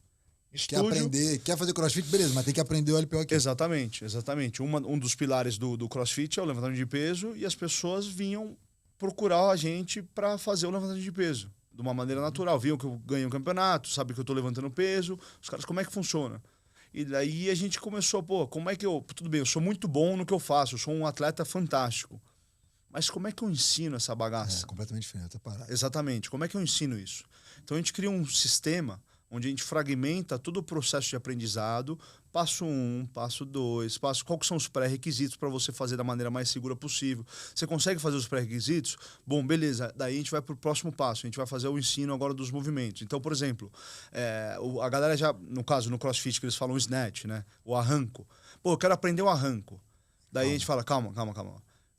Quer aprender, quer fazer CrossFit, beleza, mas tem que aprender o LPO aqui. Exatamente. Um dos pilares do CrossFit é o levantamento de peso e as pessoas vinham procurar a gente para fazer o levantamento de peso de uma maneira natural. Viam que eu ganhei um campeonato, sabem que eu estou levantando peso, os caras, como é que funciona? E daí a gente começou, pô, como é que eu... Tudo bem, eu sou muito bom no que eu faço, eu sou um atleta fantástico. Mas como é que eu ensino essa bagaça? É completamente diferente, tá parado. Exatamente. Como é que eu ensino isso? Então a gente cria um sistema onde a gente fragmenta todo o processo de aprendizado, passo 1, passo 2, quais são os pré-requisitos para você fazer da maneira mais segura possível. Você consegue fazer os pré-requisitos? Bom, beleza, daí a gente vai para o próximo passo, a gente vai fazer o ensino agora dos movimentos. Então, por exemplo, a galera já, no caso, no CrossFit, que eles falam snatch, né? O arranco. Pô, eu quero aprender o arranco. Daí a gente fala, calma.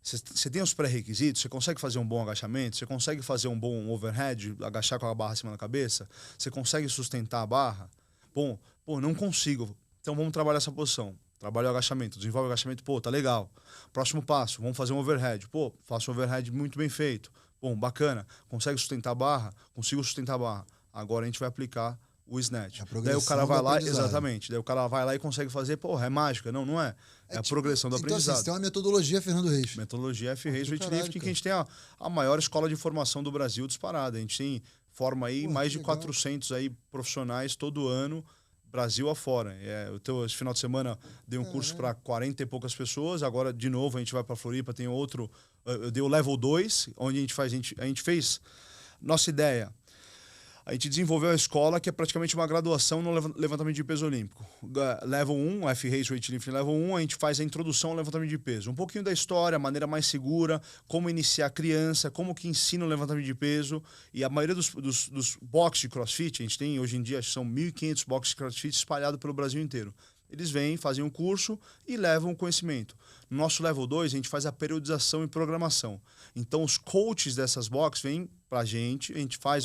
Você tem os pré-requisitos? Você consegue fazer um bom agachamento? Você consegue fazer um bom overhead, agachar com a barra acima da cabeça? Você consegue sustentar a barra? Bom, não consigo. Então vamos trabalhar essa posição. Trabalha o agachamento, desenvolve o agachamento, pô, tá legal. Próximo passo, vamos fazer um overhead. Pô, faço um overhead muito bem feito. Bom, bacana. Consegue sustentar a barra? Consigo sustentar a barra. Agora a gente vai aplicar o snatch. Daí o cara vai lá, exatamente. Daí o cara vai lá e consegue fazer, porra, é mágica. Não é. É a progressão do aprendizado. Então, assim, tem uma metodologia Fernando Reis. Metodologia F-Reis Weightlifting, que a gente tem a maior escola de formação do Brasil disparada. A gente forma aí mais de 400 aí profissionais todo ano, Brasil afora. Esse final de semana dei um curso para 40 e poucas pessoas. Agora, de novo, a gente vai para Floripa, tem outro. Eu dei o Level 2, onde a gente fez. Nossa ideia. A gente desenvolveu a escola que é praticamente uma graduação no levantamento de peso olímpico. Level 1, F-Reis Weightlifting Level 1, a gente faz a introdução ao levantamento de peso. Um pouquinho da história, a maneira mais segura, como iniciar a criança, como que ensina o levantamento de peso. E a maioria dos boxes de CrossFit, a gente tem hoje em dia, são 1.500 boxes de CrossFit espalhados pelo Brasil inteiro. Eles vêm, fazem um curso e levam o conhecimento. No nosso Level 2, a gente faz a periodização e programação. Então, os coaches dessas boxes vêm pra gente, a gente faz,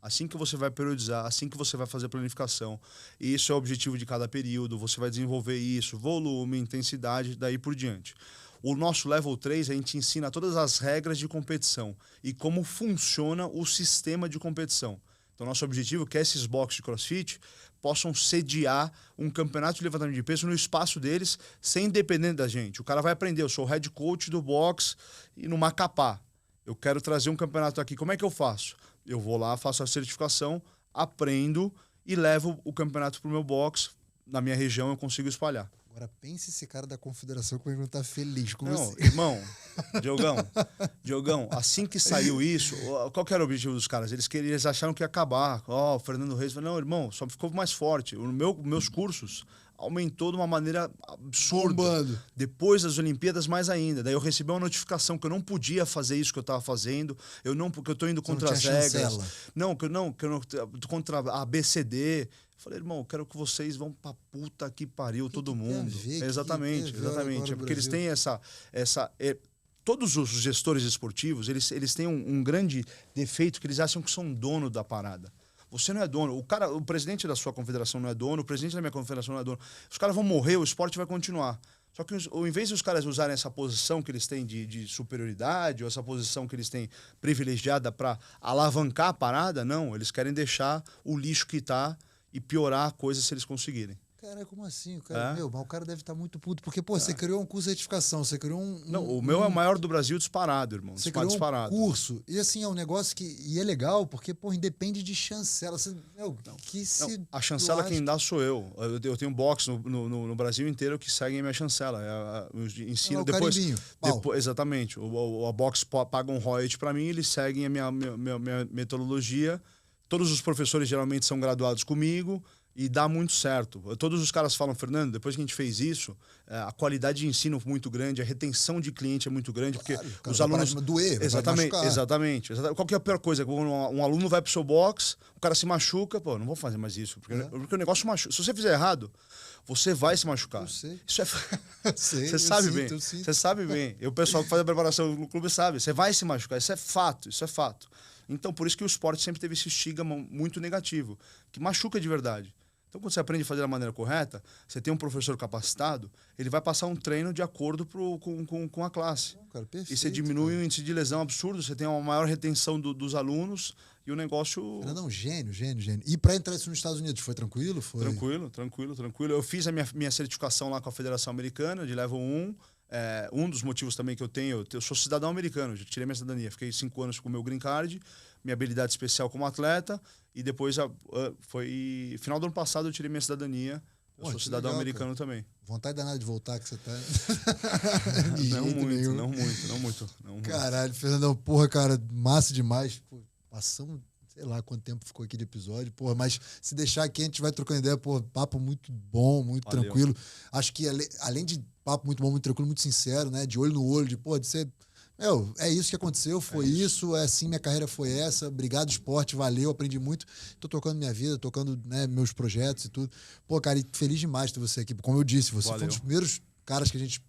assim que você vai periodizar, assim que você vai fazer a planificação, isso é o objetivo de cada período, você vai desenvolver isso, volume, intensidade, daí por diante. O nosso Level 3, a gente ensina todas as regras de competição e como funciona o sistema de competição. Então, nosso objetivo é que esses boxes de CrossFit possam sediar um campeonato de levantamento de peso no espaço deles, sem depender da gente. O cara vai aprender, eu sou o head coach do box e no Macapá. Eu quero trazer um campeonato aqui, como é que eu faço? Eu vou lá, faço a certificação, aprendo e levo o campeonato pro meu box. Na minha região eu consigo espalhar. Agora pense esse cara da confederação que vai estar feliz com não, você. Irmão, Diogão, assim que saiu isso, qual que era o objetivo dos caras? Eles acharam que ia acabar. O Fernando Reis falou, não, irmão, só ficou mais forte. Meus cursos aumentou de uma maneira absurda. Bombando. Depois das Olimpíadas, mais ainda. Daí eu recebi uma notificação que eu não podia fazer isso que eu estava fazendo. Porque eu estou indo contra as regras. Chancela. Que eu não contra a ABCD. Falei, irmão, eu quero que vocês vão pra puta que pariu, todo mundo. Exatamente. É porque eles têm todos os gestores esportivos, eles têm um grande defeito que eles acham que são dono da parada. Você não é dono. O presidente da sua confederação não é dono, o presidente da minha confederação não é dono. Os caras vão morrer, o esporte vai continuar. Só que, ao invés de os caras usarem essa posição que eles têm de superioridade, ou essa posição que eles têm privilegiada para alavancar a parada, não. Eles querem deixar o lixo que está e piorar a coisa se eles conseguirem. Cara, como assim? O cara, mas o cara deve estar muito puto. Porque, pô, você criou um curso de certificação, você criou Não, o meu é o maior do Brasil disparado, irmão. Você criou disparado. um curso. E assim, é um negócio que... E é legal, porque, pô, independe de chancela. Você, a chancela quem dá sou eu. Eu tenho box no Brasil inteiro que seguem minha chancela. Eu ensino depois... Exatamente. A box paga um royalty para mim, eles seguem a minha metodologia. Todos os professores geralmente são graduados comigo. E dá muito certo. Todos os caras falam, Fernando, depois que a gente fez isso, a qualidade de ensino é muito grande, a retenção de cliente é muito grande, porque os alunos... doer, exatamente. Qual que é a pior coisa? Quando um aluno vai pro seu box, o cara se machuca, pô, não vou fazer mais isso, porque o negócio machuca. Se você fizer errado, você vai se machucar. Eu sei. Isso é... Você sabe bem. Você sabe bem. E o pessoal que faz a preparação no clube sabe. Você vai se machucar. Isso é fato. Então, por isso que o esporte sempre teve esse estigma muito negativo, que machuca de verdade. Então, quando você aprende a fazer da maneira correta, você tem um professor capacitado, ele vai passar um treino de acordo com a classe. Cara, perfeito, e você diminui o índice de lesão absurdo, você tem uma maior retenção dos alunos e o negócio... Não, gênio. E para entrar isso nos Estados Unidos, foi tranquilo? Tranquilo. Eu fiz a minha certificação lá com a Federação Americana, de Level 1. Um dos motivos também que eu sou cidadão americano, já tirei minha cidadania, fiquei 5 anos com o meu green card, minha habilidade especial como atleta, e depois foi final do ano passado eu tirei minha cidadania. Eu sou cidadão americano também. Vontade danada de voltar que você tá. Não muito. Caralho, Fernandão, porra, cara, massa demais. Pô, passamos, sei lá quanto tempo ficou aqui de episódio, porra, mas se deixar aqui a gente vai trocando ideia, porra, papo muito bom, muito tranquilo. Acho que além de papo muito bom, muito tranquilo, muito sincero, né? De olho no olho, de ser... é isso que aconteceu, foi isso, é assim, minha carreira foi essa, obrigado esporte, valeu, aprendi muito, tô tocando minha vida, tocando, né, meus projetos e tudo. Pô, cara, e feliz demais de ter você aqui, como eu disse, você foi um dos primeiros caras que a gente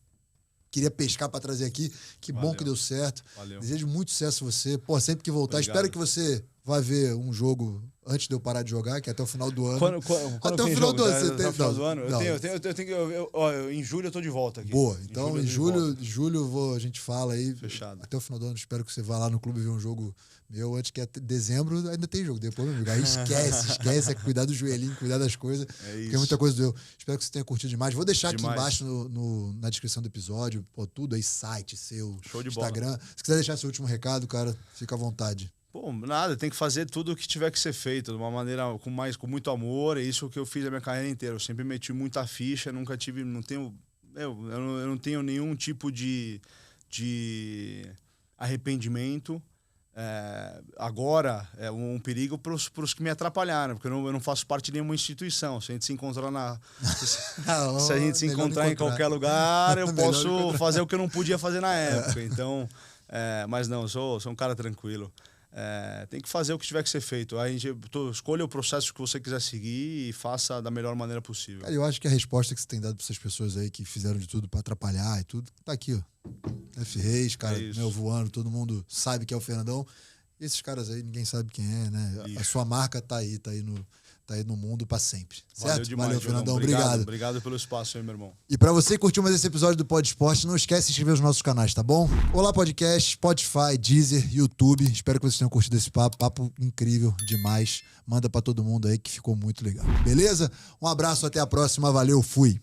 queria pescar para trazer aqui, que bom que deu certo. Desejo muito sucesso a você, pô, sempre que voltar, espero que você vá ver um jogo antes de eu parar de jogar, que é até o final do ano. Até o final do ano. Até o final do ano? Em julho eu tô de volta aqui. Boa. Então, em julho a gente fala aí. Fechado. Até o final do ano, espero que você vá lá no clube ver um jogo meu. Antes que é dezembro, ainda tem jogo. Depois, meu amigo, aí esquece. É cuidar do joelhinho, cuidar das coisas. Porque é muita coisa do eu. Espero que você tenha curtido demais. Vou deixar aqui embaixo na descrição do episódio, pô, tudo aí, site seu, Instagram. Bola. Se quiser deixar seu último recado, cara, fica à vontade. Pô, nada, tem que fazer tudo o que tiver que ser feito, de uma maneira com muito amor. É isso que eu fiz a minha carreira inteira. Eu sempre meti muita ficha, nunca tive, eu não tenho nenhum tipo de arrependimento. Agora é um perigo para os que me atrapalharam, porque eu não faço parte de nenhuma instituição. Se a gente se encontrar se a gente se encontrar em qualquer lugar, eu posso fazer o que eu não podia fazer na época. Então, mas não, sou um cara tranquilo. Tem que fazer o que tiver que ser feito. Escolha o processo que você quiser seguir e faça da melhor maneira possível. Cara, eu acho que a resposta que você tem dado para essas pessoas aí que fizeram de tudo para atrapalhar e tudo, tá aqui, ó. F Reis, cara, voando, todo mundo sabe que é o Fernandão. Esses caras aí, ninguém sabe quem é, né? A sua marca tá aí no mundo para sempre. Certo? Valeu demais, valeu, Fernandão. Obrigado. Obrigado pelo espaço aí, meu irmão. E para você que curtiu mais esse episódio do Pod Esporte, não esquece de se inscrever nos nossos canais, tá bom? Olá Podcast, Spotify, Deezer, YouTube. Espero que vocês tenham curtido esse papo incrível demais. Manda para todo mundo aí que ficou muito legal. Beleza? Um abraço, até a próxima. Valeu, fui.